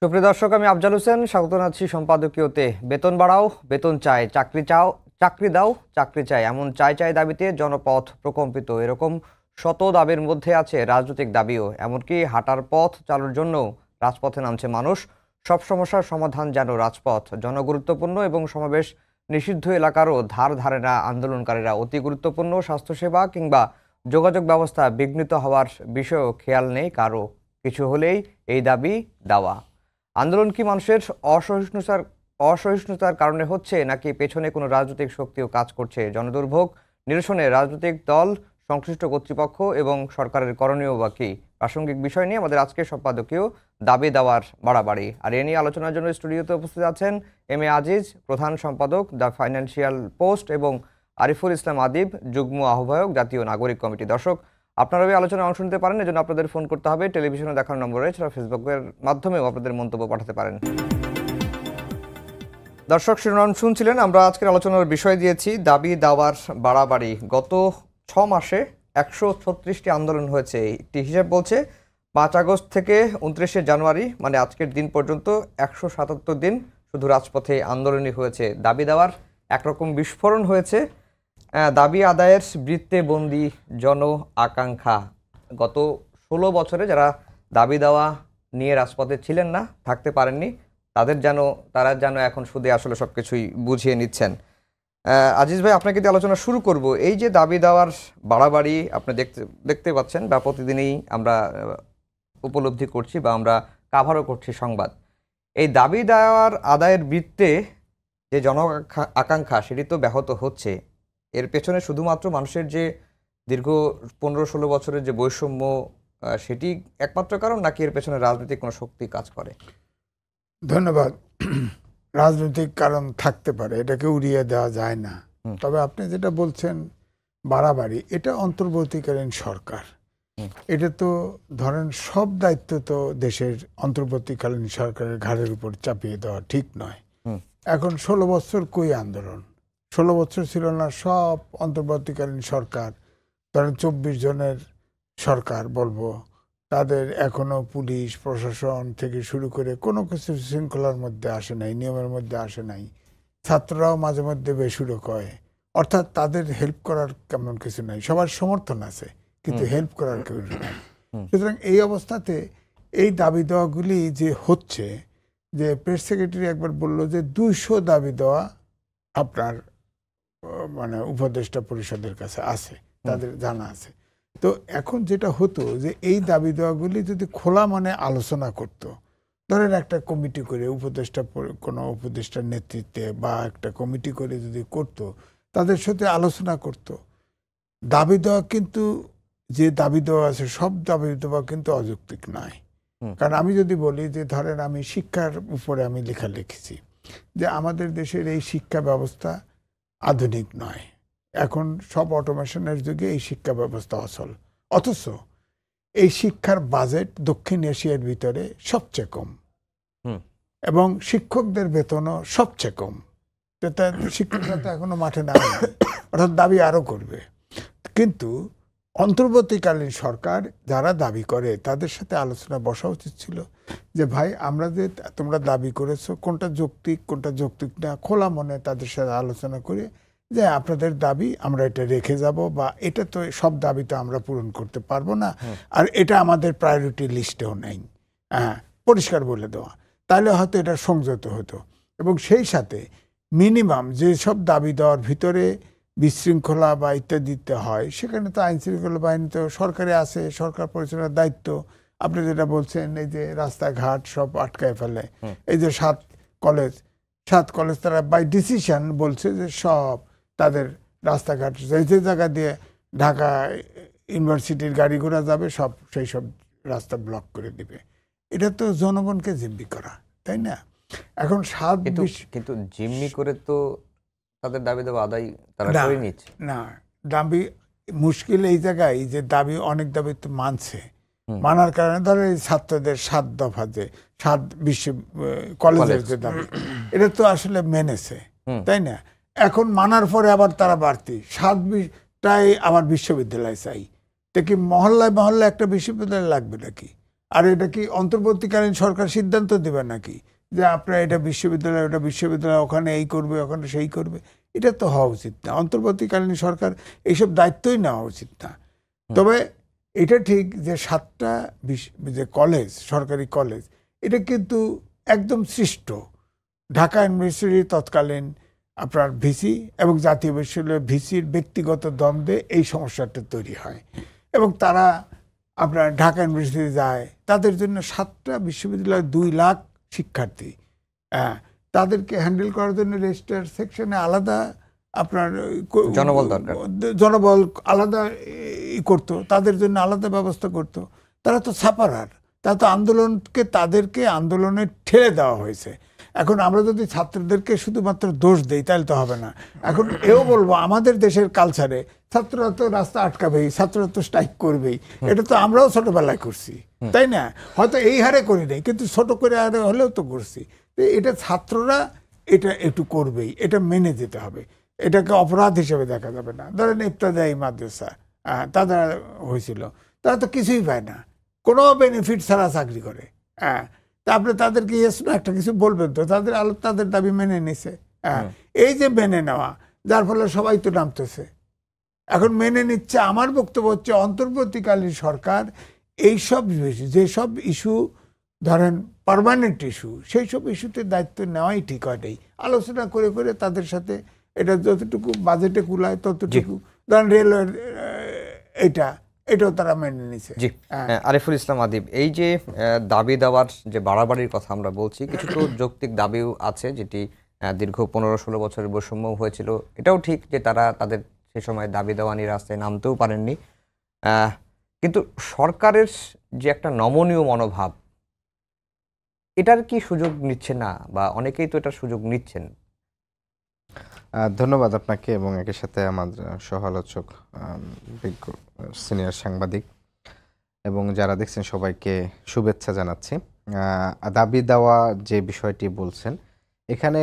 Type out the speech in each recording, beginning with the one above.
সুপ্রিয় দর্শক, আমি আফজাল হোসেন, স্বাগত জানাচ্ছি সম্পাদকীয়তে। বেতন বাড়াও, বেতন চাই, চাকরি চাও, চাকরি দাও, চাকরি চাই, এমন চাই চাই দাবিতে জনপথ প্রকম্পিত। এরকম শত দাবির মধ্যে আছে রাজনৈতিক দাবিও। এমনকি হাঁটার পথ চালুর জন্য রাজপথে নামছে মানুষ। সব সমস্যার সমাধান যেন রাজপথ। জনগুরুত্বপূর্ণ এবং সমাবেশ নিষিদ্ধ এলাকারও ধার ধারে না আন্দোলনকারীরা। অতি গুরুত্বপূর্ণ স্বাস্থ্যসেবা কিংবা যোগাযোগ ব্যবস্থা বিঘ্নিত হওয়ার বিষয়েও খেয়াল নেই কারো। কিছু হলেই এই দাবি দাওয়া। আন্দোলন কি মানুষের অসহিষ্ণুতার কারণে হচ্ছে, নাকি পেছনে কোনো রাজনৈতিক শক্তিও কাজ করছে? জনদুর্ভোগ নিরসনে রাজনৈতিক দল, সংশ্লিষ্ট কর্তৃপক্ষ এবং সরকারের করণীয় বা কি? প্রাসঙ্গিক বিষয় নিয়ে আমাদের আজকের সম্পাদকীয় দাবি দেওয়ার বাড়াবাড়ি। আর এ নিয়ে আলোচনার জন্য স্টুডিওতে উপস্থিত আছেন এম এ আজিজ, প্রধান সম্পাদক দ্য ফাইন্যান্সিয়াল পোস্ট, এবং আরিফুল ইসলাম আদিব, যুগ্ম আহ্বায়ক, জাতীয় নাগরিক কমিটি। দর্শক, আপনারা এই আলোচনায় অংশ নিতে পারেন। এজন্য আপনাদের ফোন করতে হবে টেলিভিশনে দেখানো নম্বরে, এছাড়া ফেসবুকের মাধ্যমেও আপনাদের মন্তব্য পাঠাতে পারেন। দর্শক, শিরোনাম শুনছিলেন। আমরা আজকের আলোচনার বিষয় দিয়েছি দাবি দাওয়ার বাড়াবাড়ি। গত 6 মাসে 136টি আন্দোলন হয়েছে। একটি হিসাব বলছে 5 আগস্ট থেকে 29শে জানুয়ারি, মানে আজকের দিন পর্যন্ত 177 দিন শুধু রাজপথে আন্দোলনই হয়েছে। দাবি দেওয়ার একরকম বিস্ফোরণ হয়েছে। দাবি আদায়ের বৃত্তে বন্দী জন আকাঙ্ক্ষা। গত 16 বছরে যারা দাবি দেওয়া নিয়ে রাজপথে ছিলেন না, থাকতে পারেননি, তারা যেন এখন শুধু আসলে সবকিছুই বুঝিয়ে নিচ্ছেন। আজিজ ভাই, আপনাকে দিয়ে আলোচনা শুরু করব। এই যে দাবি দেওয়ার বাড়াবাড়ি আপনি দেখতে পাচ্ছেন বা প্রতিদিনই আমরা উপলব্ধি করছি বা আমরা কাভারও করছি সংবাদ। এই দাবি দেওয়ার আদায়ের বৃত্তে যে জন আকাঙ্ক্ষা, সেটি তো ব্যাহত হচ্ছে। এর পেছনে শুধুমাত্র মানুষের যে দীর্ঘ 15-16 বছরের যে বৈষম্য, সেটি একমাত্র কারণ, নাকি এর পেছনে রাজনৈতিক কোনো শক্তি কাজ করে? ধন্যবাদ। রাজনৈতিক কারণ থাকতে পারে, এটাকে উড়িয়ে দেওয়া যায় না। তবে আপনি যেটা বলছেন বাড়াবাড়ি, এটা অন্তর্বর্তীকালীন সরকার। এটা তো ধরেন সব দায়িত্ব তো দেশের অন্তর্বর্তীকালীন সরকারের ঘাড়ের উপর চাপিয়ে দেওয়া ঠিক নয়। এখন 16 বছর কই আন্দোলন? 16 বছর ছিল না সব অন্তর্বর্তীকালীন সরকার, ধরেন 24 জনের সরকার বলবো, তাদের এখনো পুলিশ প্রশাসন থেকে শুরু করে কোনো কিছু শৃঙ্খলার মধ্যে আসে নাই, নিয়মের মধ্যে আসে নাই। ছাত্ররাও মাঝে মধ্যে বেসুরো কয়, অর্থাৎ তাদের হেল্প করার কেমন কিছু নাই। সবার সমর্থন আছে, কিন্তু হেল্প করার কেউ নাই। সুতরাং এই অবস্থাতে এই দাবি দেওয়াগুলি যে হচ্ছে, যে প্রেস সেক্রেটারি একবার বললো যে 200 দাবি দেওয়া আপনার মানে উপদেষ্টা পরিষদের কাছে আছে, তাদের জানা আছে। তো এখন যেটা হতো যে এই দাবি দেওয়াগুলি যদি খোলা মানে আলোচনা করত, ধরেন একটা কমিটি করে কোনো উপদেষ্টার নেতৃত্বে বা একটা কমিটি করে যদি করত, তাদের সাথে আলোচনা করত। দাবি দেওয়া কিন্তু যে দাবি দেওয়া আছে সব দাবি দেওয়া কিন্তু অযৌক্তিক নয়। কারণ আমি যদি বলি যে ধরেন আমি শিক্ষার উপরে আমি লেখা লিখেছি যে আমাদের দেশের এই শিক্ষা ব্যবস্থা আধুনিক নয়, এখন সব অটোমেশনের যুগে এই শিক্ষা ব্যবস্থা অচল, অথচ এই শিক্ষার বাজেট দক্ষিণ এশিয়ার ভিতরে সবচেয়ে কম এবং শিক্ষকদের বেতনও সবচেয়ে কম। শিক্ষকরা তো এখনো মাঠে নামে, অর্থাৎ দাবি আরো করবে। কিন্তু অন্তর্বর্তীকালীন সরকার যারা দাবি করে তাদের সাথে আলোচনা বসা উচিত ছিল যে ভাই, আমরা যে তোমরা দাবি করেছো কোনটা যৌক্তিক কোনটা যৌক্তিক না, খোলা মনে তাদের সাথে আলোচনা করে যে আপনাদের দাবি আমরা এটা রেখে যাব, বা এটা তো সব দাবি তো আমরা পূরণ করতে পারবো না, আর এটা আমাদের প্রায়োরিটি লিস্টেও নেই, পরিষ্কার বলে দেওয়া, তাহলে হয়তো এটা সংযত হতো। এবং সেই সাথে মিনিমাম যে সব দাবি দেওয়ার ভিতরে বিশৃঙ্খলা বা ইত্যাদিতে হয়, সেখানে তো আইন শৃঙ্খলা বাহিনী তো সরকারে আছে, সরকার পরিচালনার দায়িত্ব। আপনি যেটা বলছেন এই যে রাস্তাঘাট সব আটকায় ফেলে, এই যে 7 কলেজ তারা বাই ডিসিশন বলছে যে সব তাদের রাস্তাঘাট যে জায়গা দিয়ে ঢাকা ইউনিভার্সিটির গাড়ি ঘোড়া যাবে সব সেই সব রাস্তা ব্লক করে দিবে। এটা তো জনগণকে জিম্মি করা, তাই না? এখন কিন্তু জিম্মি করে তো তাদের দাবি দেওয়া আদায় তারা করে নিচ্ছে না। দাবি মুশকিল এই জায়গায় যে দাবি, অনেক দাবি তো মানছে, মানার কারণে ধরো এই ছাত্রদের 7 দফা যে 7 বিশ্ব কলেজের যে দাবি, এটা তো আসলে মেনেছে, তাই না? এখন মানার পরে আবার তারা বাড়তি 7টাই আবার বিশ্ববিদ্যালয় চাই। তো কি মহল্লায় মহল্লায় একটা বিশ্ববিদ্যালয় লাগবে নাকি? আর এটা কি অন্তর্বর্তীকালীন সরকার সিদ্ধান্ত দেবে নাকি যে আপনারা এটা বিশ্ববিদ্যালয়, ওটা বিশ্ববিদ্যালয়, ওখানে এই করবে, ওখানে সেই করবে? এটা তো হওয়া উচিত না। অন্তর্বর্তীকালীন সরকার এইসব দায়িত্বই নেওয়া উচিত না। তবে এটা ঠিক যে 7টা যে কলেজ, সরকারি কলেজ, এটা কিন্তু একদম সৃষ্ট ঢাকা ইউনিভার্সিটির তৎকালীন আপনার ভিসি এবং জাতীয় বিশ্ববিদ্যালয়ের ভিসির ব্যক্তিগত দ্বন্দ্বে এই সমস্যাটা তৈরি হয় এবং তারা আপনার ঢাকা ইউনিভার্সিটি যায়। তাদের জন্য 7টা বিশ্ববিদ্যালয়ের 2 লাখ শিক্ষার্থী, তাদেরকে হ্যান্ডেল করার জন্য রেজিস্টার সেকশনে আলাদা আপনার জনবল আলাদা করতো, তাদের জন্য আলাদা ব্যবস্থা করতো। তারা তো ছাপারার, তারা তো তাদেরকে আন্দোলনে ঠেলে দেওয়া হয়েছে। এখন আমরা যদি ছাত্রদেরকে শুধুমাত্র দোষ দেই তাহলে তো হবে না। এখন এও বলবো আমাদের দেশের কালচারে ছাত্ররা তো রাস্তা আটকাবেই, ছাত্ররা তো স্ট্রাইক করবেই, এটা তো আমরাও ছোটবেলায় করছি, তাই না? হয়তো এই হারে করি নাই, কিন্তু ছোট করে হারে হলেও তো করছি। এটা ছাত্ররা এটা একটু করবেই, এটা মেনে যেতে হবে, এটাকে অপরাধ হিসেবে দেখা যাবে না। ধরেন ইবতেদায়ী মাদ্রাসা তাদের হয়েছিল, তারা তো কিছুই পায় না, কোনো বেনিফিট ছাড়া চাকরি করে। তারপরে তাদেরকে একটা কিছু বলবেন তো, তাদের দাবি মেনে নিছে। এই যে মেনে নেওয়া, যার ফলে সবাই তো নামতেছে, এখন মেনে নিচ্ছে। আমার বক্তব্য হচ্ছে অন্তর্বর্তীকালীন সরকার এইসব যেসব ইস্যু ধরেন পার্মানেন্ট ইস্যু, সেই সব ইস্যুতে দায়িত্ব নেওয়াই ঠিক হয় নাই। আলোচনা করে করে তাদের সাথে এটা যতটুকু বাজেটে কুলায় ততটুকু, ধরেন রেলওয়ের এটাও তারা মেনে নিছে। জি, আরিফুল ইসলাম আদিব, এই যে দাবি দেওয়ার যে বাড়াবাড়ির কথা আমরা বলছি, কিছু তো যৌক্তিক দাবিও আছে, যেটি দীর্ঘ 15-16 বছরের বৈষম্য হয়েছিল। এটাও ঠিক যে তাদের সে সময় দাবি দেওয়া নিয়ে রাস্তায় নামতেও পারেননি, কিন্তু সরকারের যে একটা নমনীয় মনোভাব, এটার কি সুযোগ নিচ্ছে না, বা অনেকেই তো এটার সুযোগ নিচ্ছেন? ধন্যবাদ আপনাকে এবং একই সাথে আমার সহ-আলোচক বিজ্ঞ সিনিয়র সাংবাদিক এবং যারা দেখছেন সবাইকে শুভেচ্ছা জানাচ্ছি। দাবি দেওয়া যে বিষয়টি বলছেন, এখানে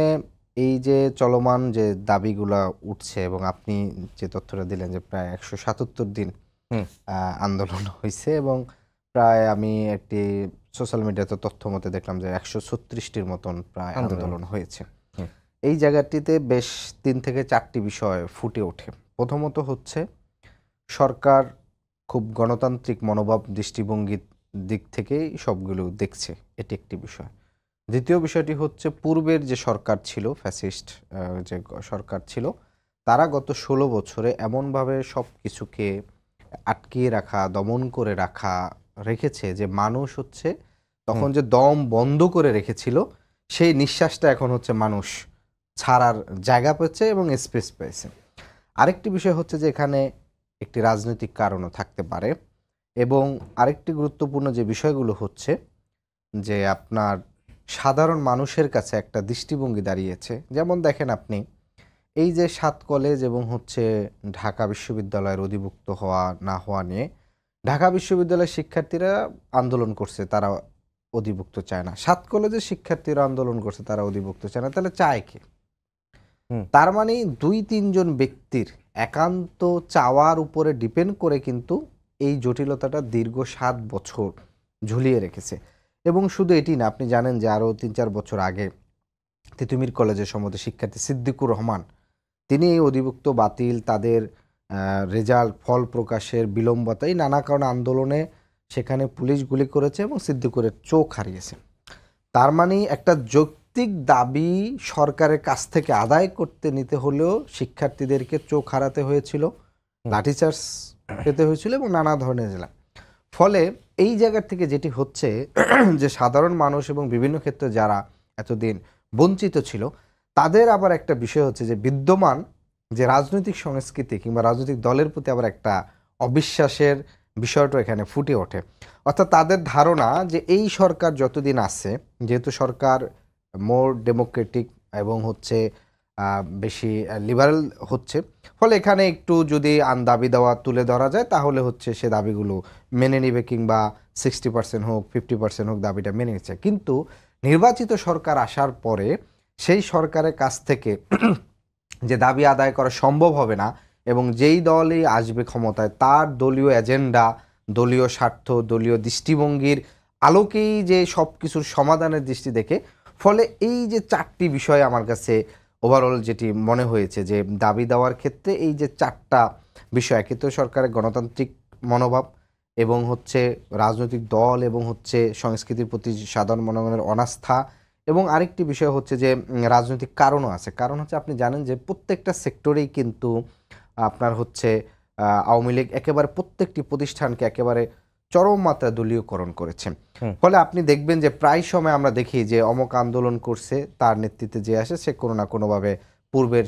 এই যে চলমান যে দাবিগুলা উঠছে এবং আপনি যে তথ্যটা দিলেন যে প্রায় 177 দিন আন্দোলন হয়েছে এবং প্রায় আমি একটি সোশ্যাল মিডিয়াতে তথ্য মতে দেখলাম যে 136টির মতন প্রায় আন্দোলন হয়েছে। এই জায়গাটিতে বেশ 3 থেকে 4টি বিষয় ফুটে ওঠে। প্রথমত হচ্ছে সরকার খুব গণতান্ত্রিক মনোভাব দৃষ্টিভঙ্গির দিক থেকেই সবগুলো দেখছে, এটি একটি বিষয়। দ্বিতীয় বিষয়টি হচ্ছে পূর্বের যে সরকার ছিল, ফ্যাসিস্ট যে সরকার ছিল, তারা গত 16 বছরে এমনভাবে সব কিছুকে আটকিয়ে রাখা, দমন করে রেখেছে যে মানুষ হচ্ছে তখন যে দম বন্ধ করে রেখেছিল, সেই নিঃশ্বাসটা এখন হচ্ছে মানুষ ছাড়ার জায়গা পেয়েছে এবং স্পেস পেয়েছে। আরেকটি বিষয় হচ্ছে যে এখানে একটি রাজনৈতিক কারণও থাকতে পারে এবং আরেকটি গুরুত্বপূর্ণ যে বিষয়গুলো হচ্ছে যে আপনার সাধারণ মানুষের কাছে একটা দৃষ্টিভঙ্গি দাঁড়িয়েছে। যেমন দেখেন আপনি এই যে 7 কলেজ এবং হচ্ছে ঢাকা বিশ্ববিদ্যালয়ের অধিভুক্ত হওয়া না হওয়া নিয়ে ঢাকা বিশ্ববিদ্যালয়ের শিক্ষার্থীরা আন্দোলন করছে, তারা অধিভুক্ত চায় না। 7 কলেজের শিক্ষার্থীরা আন্দোলন করছে, তারা অধিভুক্ত চায় না। তাহলে চায় কে? তার মানে 2-3 জন ব্যক্তির একান্ত চাওয়ার উপরে ডিপেন্ড করে কিন্তু এই জটিলতাটা দীর্ঘ 7 বছর ঝুলিয়ে রেখেছে। এবং শুধু এটি না, আপনি জানেন যে আরও 3-4 বছর আগে তিতুমির কলেজের সম্মত শিক্ষার্থী সিদ্দিকুর রহমান, তিনি এই অধিভুক্ত বাতিল, তাদের রেজাল্ট ফল প্রকাশের বিলম্বতা, এই নানা কারণে আন্দোলনে সেখানে পুলিশ গুলি করেছে এবং সিদ্দিকুরের চোখ হারিয়েছে। তার মানে একটা যৌক্তিক দাবি সরকারের কাছ থেকে আদায় করতে নিতে হলেও শিক্ষার্থীদেরকে চোখ হারাতে হয়েছিল, লাঠিচার্জ পেতে হয়েছিল এবং নানা ধরনের জেলা। ফলে এই জায়গার থেকে যেটি হচ্ছে যে সাধারণ মানুষ এবং বিভিন্ন ক্ষেত্রে যারা এতদিন বঞ্চিত ছিল, তাদের আবার একটা বিষয় হচ্ছে যে বিদ্যমান যে রাজনৈতিক সংস্কৃতি কিংবা রাজনৈতিক দলের প্রতি আবার একটা অবিশ্বাসের বিষয়টা এখানে ফুটে ওঠে। অর্থাৎ তাদের ধারণা যে এই সরকার যতদিন আছে, যেহেতু সরকার মোর ডেমোক্রেটিক এবং হচ্ছে বেশি লিবারেল হচ্ছে, ফলে এখানে একটু যদি দাবি দেওয়া তুলে ধরা যায় তাহলে হচ্ছে সে দাবিগুলো মেনে নেবে কিংবা 60% হোক 50% হোক দাবিটা মেনে নিচ্ছে। কিন্তু নির্বাচিত সরকার আসার পরে সেই সরকারের কাছ থেকে যে দাবি আদায় করা সম্ভব হবে না এবং যেই দলই আসবে ক্ষমতায় তার দলীয় এজেন্ডা, দলীয় স্বার্থ, দলীয় দৃষ্টিভঙ্গির আলোকেই যে সব কিছুর সমাধানের দৃষ্টি দেখে, ফলে এই যে 4টি বিষয় আমার কাছে ওভারঅল যেটি মনে হয়েছে যে দাবি দেওয়ার ক্ষেত্রে এই যে 4টা বিষয়, একে তো সরকারের গণতান্ত্রিক মনোভাব এবং হচ্ছে রাজনৈতিক দল এবং হচ্ছে সংস্কৃতির প্রতি সাধারণ জনগণের অনাস্থা, এবং আরেকটি বিষয় হচ্ছে যে রাজনৈতিক কারণও আছে। কারণ হচ্ছে আপনি জানেন যে প্রত্যেকটা সেক্টরেই কিন্তু আপনার হচ্ছে আওয়ামী লীগ একেবারে প্রত্যেকটি প্রতিষ্ঠানকে একেবারে চরম মাত্রায় দলীয়করণ করেছে। ফলে আপনি দেখবেন যে প্রায় সময় আমরা দেখি যে অমক আন্দোলন করছে, তার নেতৃত্বে যে আসে সে কোনো না কোনোভাবে পূর্বের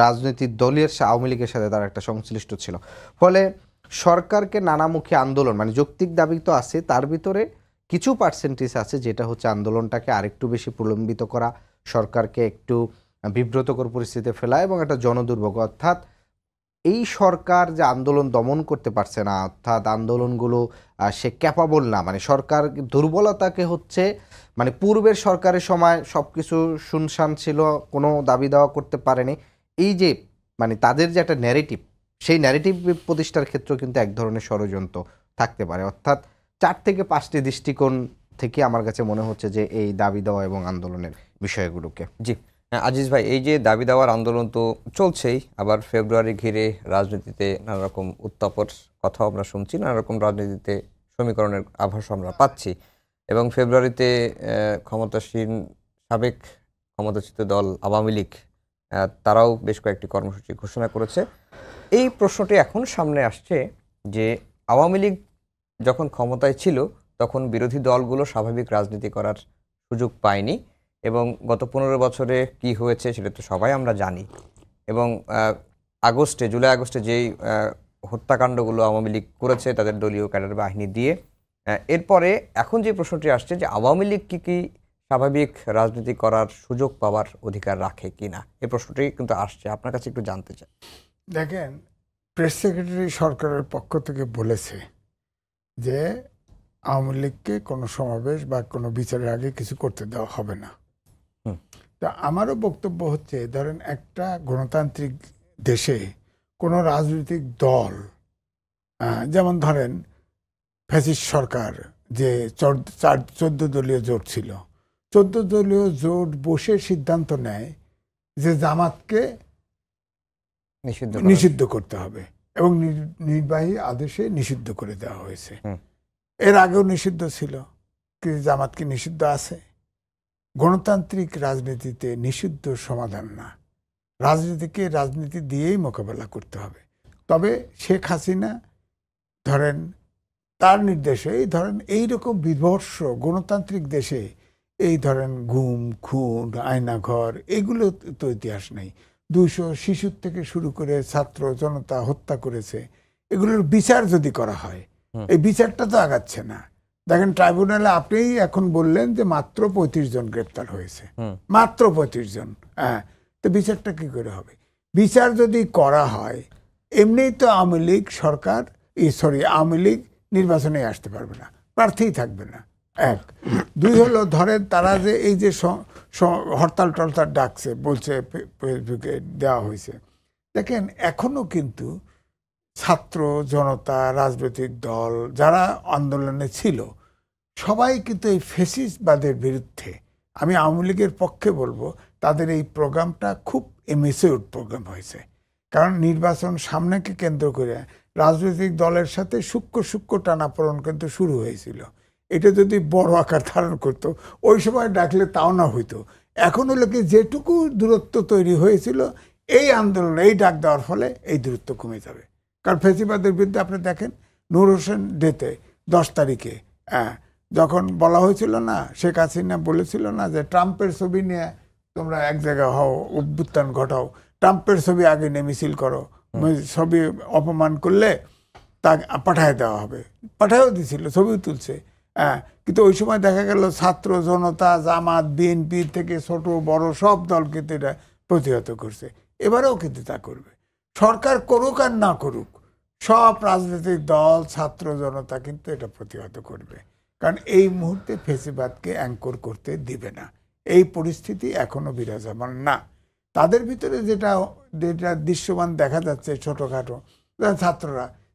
রাজনৈতিক দলের আওয়ামী লীগের সাথে তার একটা সংশ্লিষ্ট ছিল। ফলে সরকারকে নানামুখী আন্দোলন, মানে যৌক্তিক দাবি তো আছে, তার ভিতরে কিছু পার্সেন্টেজ আছে যেটা হচ্ছে আন্দোলনটাকে আরেকটু বেশি প্রলম্বিত করা, সরকারকে একটু বিব্রতকর পরিস্থিতিতে ফেলা এবং একটা জনদুর্ভোগ। অর্থাৎ এই সরকার যে আন্দোলন দমন করতে পারছে না, অর্থাৎ আন্দোলনগুলো সে ক্যাপাবল না, মানে সরকার দুর্বলতাকে হচ্ছে, মানে পূর্বের সরকারের সময় সব কিছু শুনশান ছিল, কোনো দাবি দেওয়া করতে পারেনি, এই যে মানে তাদের যে একটা ন্যারেটিভ, সেই ন্যারেটিভ প্রতিষ্ঠার ক্ষেত্রেও কিন্তু এক ধরনের ষড়যন্ত্র থাকতে পারে। অর্থাৎ 4 থেকে 5টি দৃষ্টিকোণ থেকে আমার কাছে মনে হচ্ছে যে এই দাবি দেওয়া এবং আন্দোলনের বিষয়গুলোকে। জি আজিজ ভাই, এই যে দাবি দেওয়ার আন্দোলন তো চলছেই, আবার ফেব্রুয়ারি ঘিরে রাজনীতিতে নানা রকম উত্তাপের কথাও আমরা শুনছি, নানা রকম রাজনীতিতে সমীকরণের আভাস আমরা পাচ্ছি, এবং ফেব্রুয়ারিতে ক্ষমতাসীন সাবেক ক্ষমতাচ্যুত দল আওয়ামী লীগ তারাও বেশ কয়েকটি কর্মসূচি ঘোষণা করেছে। এই প্রশ্নটি এখন সামনে আসছে যে আওয়ামী লীগ যখন ক্ষমতায় ছিল তখন বিরোধী দলগুলো স্বাভাবিক রাজনীতি করার সুযোগ পায়নি, এবং গত 15 বছরে কি হয়েছে সেটা তো সবাই আমরা জানি। এবং জুলাই আগস্টে যেই হত্যাকাণ্ডগুলো আওয়ামী লীগ করেছে তাদের দলীয় ক্যাডার বাহিনী দিয়ে, এরপরে এখন যে প্রশ্নটি আসছে যে আওয়ামী লীগ কি স্বাভাবিক রাজনীতি করার সুযোগ পাওয়ার অধিকার রাখে কিনা, এই প্রশ্নটি কিন্তু আসছে, আপনার কাছে একটু জানতে চাই। দেখেন, প্রেস সেক্রেটারি সরকারের পক্ষ থেকে বলেছে যে আওয়ামী লীগকে কোনো সমাবেশ বা কোনো বিচারের আগে কিছু করতে দেওয়া হবে না। তা আমারও বক্তব্য হচ্ছে, ধরেন একটা গণতান্ত্রিক দেশে কোনো রাজনৈতিক দল, যেমন ধরেন ফ্যাসিস্ট সরকার যে 14 দলীয় জোট ছিল, 14 দলীয় জোট বসে সিদ্ধান্ত নেয় যে জামাতকে নিষিদ্ধ করতে হবে, এবং নির্বাহী আদেশে নিষিদ্ধ করে দেওয়া হয়েছে। এর আগেও নিষিদ্ধ ছিল, কিন্তু জামাত কি নিষিদ্ধ আছে? গণতান্ত্রিক রাজনীতিতে নিষিদ্ধ সমাধান না, রাজনীতিকে রাজনীতি দিয়েই মোকাবেলা করতে হবে। তবে শেখ হাসিনা ধরেন তার নির্দেশে ধরেন এইরকম বিভৎস গণতান্ত্রিক দেশে এই ধরেন গুম, খুন, আয়নাঘর, এগুলো তো ইতিহাস নেই। 200 শিশুর থেকে শুরু করে ছাত্র জনতা হত্যা করেছে, এগুলোর বিচার যদি করা হয়, এই বিচারটা তো আগাচ্ছে না। দেখেন ট্রাইব্যুনালে আপনিই এখন বললেন যে মাত্র 35 জন গ্রেপ্তার হয়েছে, মাত্র 35 জন। হ্যাঁ, তো বিচারটা কি করে হবে? বিচার যদি করা হয়, এমনিই তো আওয়ামী লীগ সরকার আওয়ামী লীগ নির্বাচনে আসতে পারবে না, প্রার্থীই থাকবে না। 1 2 হলো ধরেন তারা যে এই যে হরতাল টরতাল ডাকছে, বলছে ফেসবুকে দেওয়া হয়েছে, দেখেন এখনো কিন্তু ছাত্র জনতা, রাজনৈতিক দল যারা আন্দোলনে ছিল সবাই কিন্তু এই ফ্যাসিস্টবাদের বিরুদ্ধে। আমি আওয়ামী লীগের পক্ষে বলবো, তাদের এই প্রোগ্রামটা খুব এমেচিউর প্রোগ্রাম হয়েছে। কারণ নির্বাচন সামনেকে কেন্দ্র করে রাজনৈতিক দলের সাথে সূক্ষ্ম টানাপোড়েন কিন্তু শুরু হয়েছিল। এটা যদি বড় আকার ধারণ করতো, ওই সময় ডাকলে তাও না হইতো। এখন হলো কি, যেটুকু দূরত্ব তৈরি হয়েছিল এই আন্দোলন, এই ডাক দেওয়ার ফলে এই দূরত্ব কমে যাবে। কারণ ফ্যাসিবাদের বিরুদ্ধে আপনি দেখেন নূর হোসেন ডেতে 10 তারিখে যখন বলা হয়েছিল না, শেখ হাসিনা বলেছিল না যে ট্রাম্পের ছবি নিয়ে তোমরা এক জায়গায় হও, অভ্যুত্থান ঘটাও, ট্রাম্পের ছবি আগে নিয়ে মিছিল করো, ছবি অপমান করলে তা পাঠায় দেওয়া হবে। পাঠায়ও দিছিল, ছবিও তুলছে। কিন্তু ওই সময় দেখা গেল ছাত্র জনতা, জামাত, বিএনপি থেকে ছোট বড় সব দল কিন্তু এটা প্রতিহত করছে। এবারেও কিন্তু তা করবে। সরকার করুক আর না করুক, সব রাজনৈতিক দল, ছাত্র জনতা কিন্তু এটা প্রতিহত করবে। কারণ এই মুহূর্তে ফ্যাসিবাদকে অ্যাঙ্কর করতে দিবে না। এই পরিস্থিতি এখনো বিরাজমান না। তাদের ভিতরে যেটা দৃশ্যমান দেখা যাচ্ছে ছোটোখাটো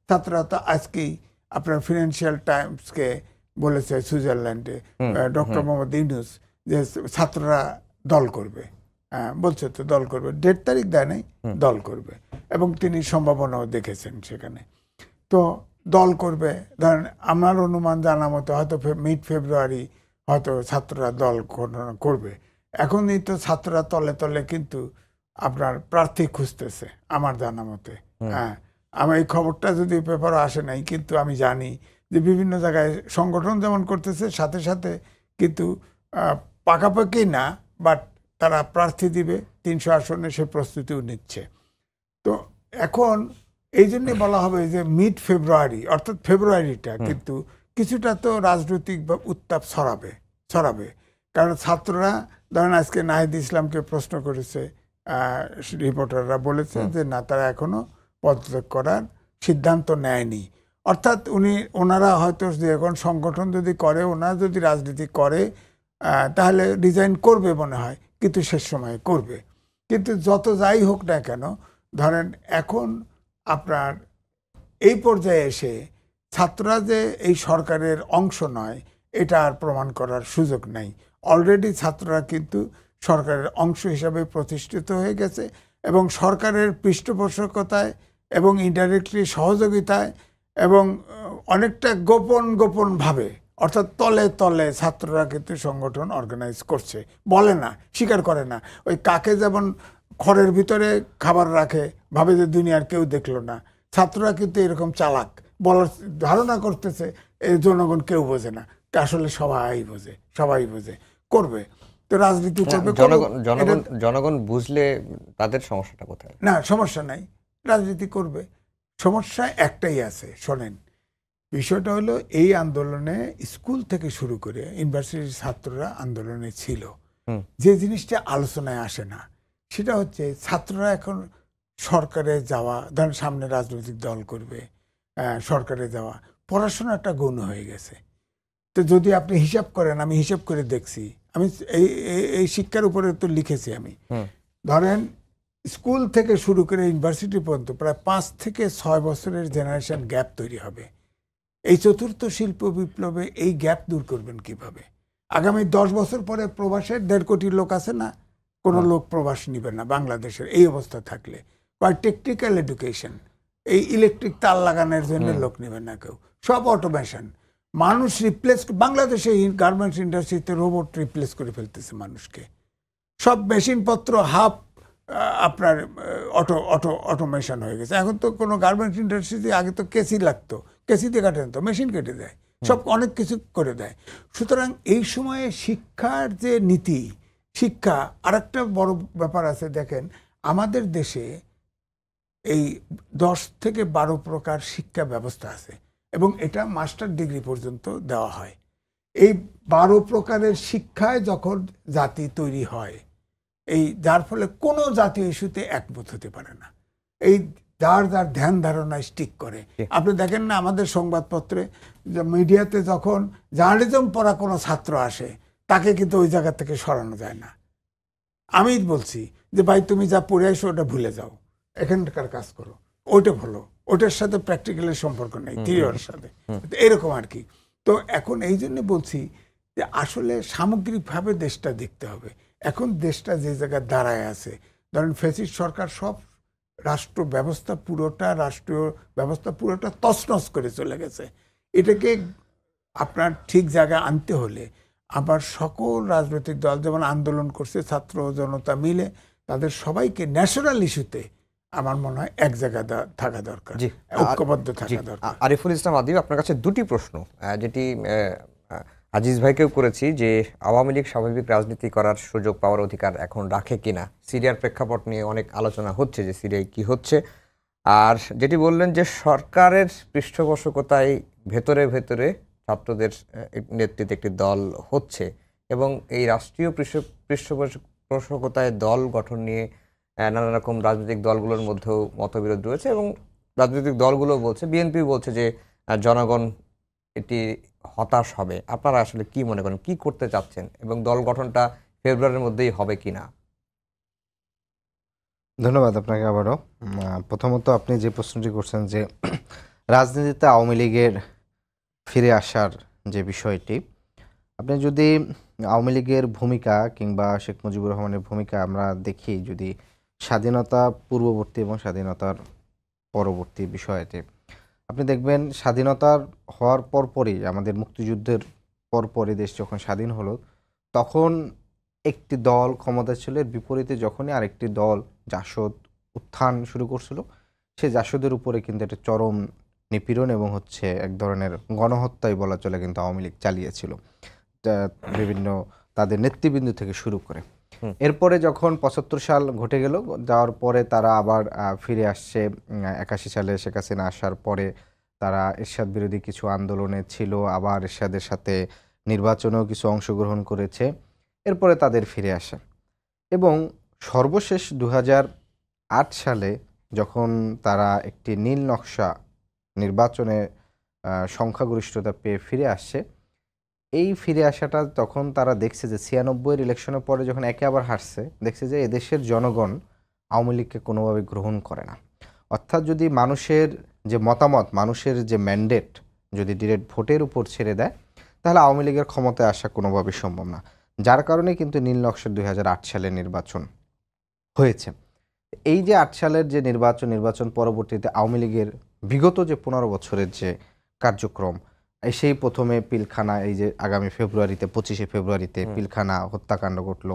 ছাত্ররা তো আজকেই আপনার ফিনান্সিয়াল টাইমসকে বলেছে সুইজারল্যান্ডে ডক্টর মোহাম্মদ ইউনূস যে ছাত্ররা দল করবে, বলছে তো দল করবে, ডেট তারিখ দেয় নাই, দল করবে, এবং তিনি সম্ভাবনাও দেখেছেন সেখানে। তো দল করবে, ধরেন আমার অনুমান জানা মতো হয়তো মিড ফেব্রুয়ারি হয়তো ছাত্ররা দল করবে। এখনই তো ছাত্ররা তলে তলে কিন্তু আপনার প্রার্থী খুঁজতেছে আমার জানা মতে। হ্যাঁ, আমার এই খবরটা যদি পেপারে আসে নাই, কিন্তু আমি জানি যে বিভিন্ন জায়গায় সংগঠন যেমন করতেছে, সাথে সাথে কিন্তু পাকাপাকি না, বাট তারা প্রার্থী দিবে 300 আসনে, সে প্রস্তুতিও নিচ্ছে। তো এখন এই জন্যে বলা হবে যে মিড ফেব্রুয়ারি, অর্থাৎ ফেব্রুয়ারিটা কিন্তু কিছুটা তো রাজনৈতিক উত্তাপ ছড়াবে। কারণ ছাত্ররা ধরেন আজকে নাহিদ ইসলামকে প্রশ্ন করেছে, রিপোর্টাররা বলেছে যে না, তারা এখনো পদত্যাগ করার সিদ্ধান্ত নেয়নি। অর্থাৎ ওনারা হয়তো যে এখন সংগঠন যদি করে, ওনারা যদি রাজনীতি করে তাহলে রিজাইন করবে মনে হয়, কিন্তু শেষ সময়ে করবে। কিন্তু যত যাই হোক না কেন, ধরেন এখন আপনার এই পর্যায়ে এসে ছাত্ররা যে এই সরকারের অংশ নয়, এটা আর প্রমাণ করার সুযোগ নাই। অলরেডি ছাত্ররা কিন্তু সরকারের অংশ হিসাবে প্রতিষ্ঠিত হয়ে গেছে, এবং সরকারের পৃষ্ঠপোষকতায় এবং ইনডাইরেক্টলি সহযোগিতায় এবং অনেকটা গোপনভাবে, অর্থাৎ তলে তলে ছাত্ররা কিন্তু সংগঠন অর্গানাইজ করছে, বলে না, স্বীকার করে না। ওই কাকে যেমন খড়ের ভিতরে খাবার রাখে, ভাবে যে দুনিয়ার কেউ দেখলো না, ছাত্ররা কিন্তু এরকম চালাক, বলার ধারণা করতেছে এই জনগণ কেউ বোঝে না, আসলে সবাই বোঝে, করবে। তো রাজনীতি করবে, জনগণ বুঝলে তাদের সমস্যাটা কোথায়? না, সমস্যা নাই, রাজনীতি করবে। সমস্যা একটাই আছে, শোনেন, বিষয়টা হলো এই আন্দোলনে স্কুল থেকে শুরু করে ইউনিভার্সিটির ছাত্ররা আন্দোলনে ছিল। যে জিনিসটা আলোচনায় আসে না সেটা হচ্ছে ছাত্ররা এখন সরকারে যাওয়া, ধরেন সামনে রাজনৈতিক দল করবে, সরকারে যাওয়া, পড়াশোনা একটা গৌণ হয়ে গেছে। তো যদি আপনি হিসাব করেন, আমি হিসাব করে দেখছি, আমি এই শিক্ষার উপরে তো লিখেছি আমি, ধরেন স্কুল থেকে শুরু করে ইউনিভার্সিটি পর্যন্ত প্রায় 5 থেকে 6 বছরের জেনারেশন গ্যাপ তৈরি হবে। এই চতুর্থ শিল্প বিপ্লবে এই গ্যাপ দূর করবেন কিভাবে? আগামী 10 বছর পরে প্রবাসের 1.5 কোটি লোক আছে না, কোনো লোক প্রবাস নিবে না বাংলাদেশের এই অবস্থা থাকলে। টেকনিক্যাল এডুকেশন, এই ইলেকট্রিক তার লাগানোর জন্য লোক নেবে না কেউ, সব অটোমেশন, মানুষ রিপ্লেস, বাংলাদেশে গার্মেন্টস ইন্ডাস্ট্রিতে রোবট রিপ্লেস করে ফেলতেছে মানুষকে, সব মেশিনপত্র হাফ আপনার অটোমেশন হয়ে গেছে। এখন তো কোনো গার্মেন্টস ইন্ডাস্ট্রিতে আগে তো কেসি লাগতো, কেসি দিয়ে কাটে না, তো মেশিন কেটে দেয়, সব অনেক কিছু করে দেয়। সুতরাং এই সময়ে শিক্ষার যে নীতি, শিক্ষা আরেকটা বড় ব্যাপার আছে। দেখেন আমাদের দেশে এই 10 থেকে 12 প্রকার শিক্ষা ব্যবস্থা আছে, এবং এটা মাস্টার ডিগ্রি পর্যন্ত দেওয়া হয়। এই 12 প্রকারের শিক্ষায় যখন জাতি তৈরি হয়, এই যার ফলে কোনো জাতীয় ইস্যুতে একমত হতে পারে না, এই যার ধ্যান ধারণা স্টিক করে। আপনি দেখেন না আমাদের সংবাদপত্রে, মিডিয়াতে যখন জার্নালিজম পড়া কোনো ছাত্র আসে, তাকে কিন্তু ওই জায়গা থেকে সরানো যায় না। আমি বলছি যে ভাই তুমি যা পড়ে আসো ওটা ভুলে যাও, এখানকার কাজ করো, ওইটা ভালো, ওটার সাথে প্র্যাকটিক্যালের সম্পর্ক নেই, থিওরির সাথে, এরকম আর কি। তো এখন এই জন্য বলছি যে আসলে সামগ্রিকভাবে দেশটা দেখতে হবে। এখন দেশটা যে জায়গায় দাঁড়ায় আছে, ধরেন ফ্যাসিস্ট সরকার সব রাষ্ট্রীয় ব্যবস্থা পুরোটা তছনছ করে চলে গেছে। এটাকে আপনার ঠিক জায়গায় আনতে হলে আবার সকল রাজনৈতিক দল যেমন আন্দোলন করছে, ছাত্র জনতা মিলে, তাদের সবাইকে ন্যাশনাল ইস্যুতে আমার মনে হয় এক জায়গায় থাকা দরকার, ঐক্যবদ্ধ থাকা দরকার। আরিফুল ইসলাম আদিব, আপনার কাছে দুটি প্রশ্ন, যেটি আজিজ ভাইকেও করেছি, যে আওয়ামী লীগ স্বাভাবিক রাজনীতি করার সুযোগ পাওয়ার অধিকার এখন রাখে কিনা। সিরিয়ার প্রেক্ষাপট নিয়ে অনেক আলোচনা হচ্ছে যে সিরিয়ায় কি হচ্ছে, আর যেটি বললেন যে সরকারের পৃষ্ঠপোষকতায় ভেতরে ভেতরে ছাত্রদের নেতৃত্বে একটি দল হচ্ছে, এবং এই রাষ্ট্রীয় পৃষ্ঠপোষকতায় দল গঠন নিয়ে নানা রকম রাজনৈতিক দলগুলোর মধ্যেও মতবিরোধ রয়েছে, এবং রাজনৈতিক দলগুলো বলছে, বিএনপি বলছে যে জনগণ এটি হতাশ হবে। আপনারা আসলে কি মনে করেন, কি করতে চাচ্ছেন, এবং দল গঠনটা ফেব্রুয়ারির মধ্যেই হবে কিনা? ধন্যবাদ আপনাকে আবারও। প্রথমত আপনি যে প্রশ্নটি করছেন যে রাজনীতিতে আওয়ামী লীগের ফিরে আসার যে বিষয়টি, আপনি যদি আওয়ামী লীগের ভূমিকা কিংবা শেখ মুজিবুর রহমানের ভূমিকা আমরা দেখি, যদি স্বাধীনতা পূর্ববর্তী এবং স্বাধীনতার পরবর্তী বিষয়টি, আপনি দেখবেন স্বাধীনতার হওয়ার পরপরই, আমাদের মুক্তিযুদ্ধের পরপরই দেশ যখন স্বাধীন হলো, তখন একটি দল ক্ষমতা ছিল, এর বিপরীতে যখনই আরেকটি দল জাসদ উত্থান শুরু করছিল, সেই জাসদের উপরে কিন্তু একটা চরম নিপীড়ন এবং হচ্ছে এক ধরনের গণহত্যাই বলা চলে কিন্তু আওয়ামী লীগ চালিয়েছিল, বিভিন্ন তাদের নেতৃবৃন্দ থেকে শুরু করে। এরপরে যখন ৭৫ সাল ঘটে গেল, যাওয়ার পরে তারা আবার ফিরে আসছে ৮১ সালে শেখ হাসিনা আসার পরে তারা এরশাদ বিরোধী কিছু আন্দোলনে ছিল, আবার এরশাদের সাথে নির্বাচনেও কিছু অংশগ্রহণ করেছে, এরপরে তাদের ফিরে আসে এবং সর্বশেষ ২০০৮ সালে যখন তারা একটি নীল নকশা নির্বাচনে সংখ্যাগরিষ্ঠতা পেয়ে ফিরে আসছে, এই ফিরে আসাটা তখন তারা দেখছে যে ৯৬-এর ইলেকশনের পরে যখন একে আবার হারছে, দেখছে যে এদেশের জনগণ আওয়ামী লীগকে কোনোভাবে গ্রহণ করে না। অর্থাৎ যদি মানুষের যে মতামত, মানুষের যে ম্যান্ডেট যদি ডিরেক্ট ভোটের উপর ছেড়ে দেয়, তাহলে আওয়ামী লীগের ক্ষমতায় আসা কোনোভাবেই সম্ভব না। যার কারণে কিন্তু নীল নকশার ২০০৮ সালের নির্বাচন হয়েছে। এই যে ৮ সালের যে নির্বাচন পরবর্তীতে আওয়ামী লীগের বিগত যে ১৫ বছরের যে কার্যক্রম, সেই প্রথমে পিলখানা, এই যে আগামী ফেব্রুয়ারিতে ২৫শে ফেব্রুয়ারিতে পিলখানা হত্যাকাণ্ড ঘটল,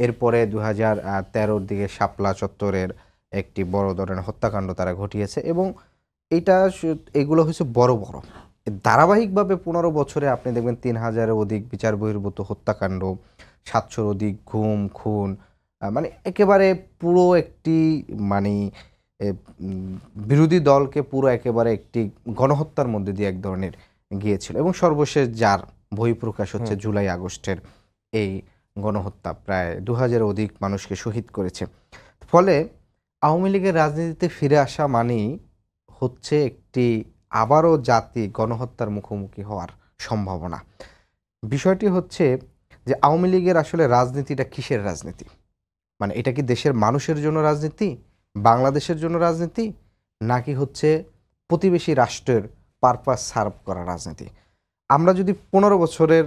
এরপরে ২০১৩-র দিকে শাপলা চত্বরের একটি বড় ধরনের হত্যাকাণ্ড তারা ঘটিয়েছে এবং এগুলো হচ্ছে বড় বড় ধারাবাহিকভাবে ১৫ বছরে আপনি দেখবেন ৩,০০০-এর অধিক বিচার বহির্ভূত হত্যাকাণ্ড, ৭০০-র অধিক গুম খুন, মানে একেবারে পুরো একটি মানে বিরোধী দলকে পুরো একেবারে একটি গণহত্যার মধ্যে দিয়ে এক ধরনের গিয়েছিল এবং সর্বশেষ যার বহিঃপ্রকাশ হচ্ছে জুলাই আগস্টের এই গণহত্যা, প্রায় ২,০০০-এর অধিক মানুষকে শহীদ করেছে। ফলে আওয়ামী লীগের রাজনীতিতে ফিরে আসা মানেই হচ্ছে একটি আবারও জাতি গণহত্যার মুখোমুখি হওয়ার সম্ভাবনা। বিষয়টি হচ্ছে যে আওয়ামী লীগের আসলে রাজনীতিটা কিসের রাজনীতি, মানে এটা কি দেশের মানুষের জন্য রাজনীতি, বাংলাদেশের জন্য রাজনীতি, নাকি হচ্ছে প্রতিবেশী রাষ্ট্রের পারপাস সার্ভ করা রাজনীতি? আমরা যদি ১৫ বছরের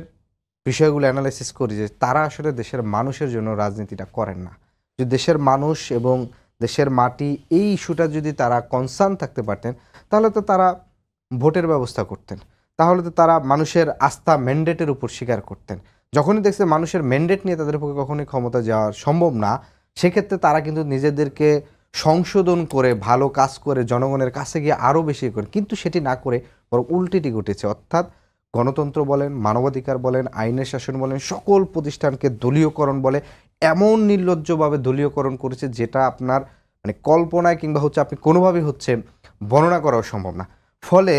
বিষয়গুলো অ্যানালাইসিস করি যে তারা আসলে দেশের মানুষের জন্য রাজনীতিটা করেন না। যদি দেশের মানুষ এবং দেশের মাটি এই ইস্যুটা যদি তারা কনসার্ন থাকতে পারতেন, তাহলে তো তারা ভোটের ব্যবস্থা করতেন, তাহলে তো তারা মানুষের আস্থা ম্যান্ডেটের উপর স্বীকার করতেন। যখনই দেখছে মানুষের ম্যান্ডেট নিয়ে তাদের পক্ষে কখনোই ক্ষমতা যাওয়া সম্ভব না, সেক্ষেত্রে তারা কিন্তু নিজেদেরকে সংশোধন করে ভালো কাজ করে জনগণের কাছে গিয়ে আরও বেশি করে, কিন্তু সেটি না করে বরং উল্টেটি ঘটেছে। অর্থাৎ গণতন্ত্র বলেন, মানবাধিকার বলেন, আইনের শাসন বলেন, সকল প্রতিষ্ঠানকে দলীয়করণ বলে এমন নির্লজ্জভাবে দলীয়করণ করেছে যেটা আপনার মানে কল্পনায় কিংবা হচ্ছে আপনি কোনোভাবেই হচ্ছে বর্ণনা করাও সম্ভব না। ফলে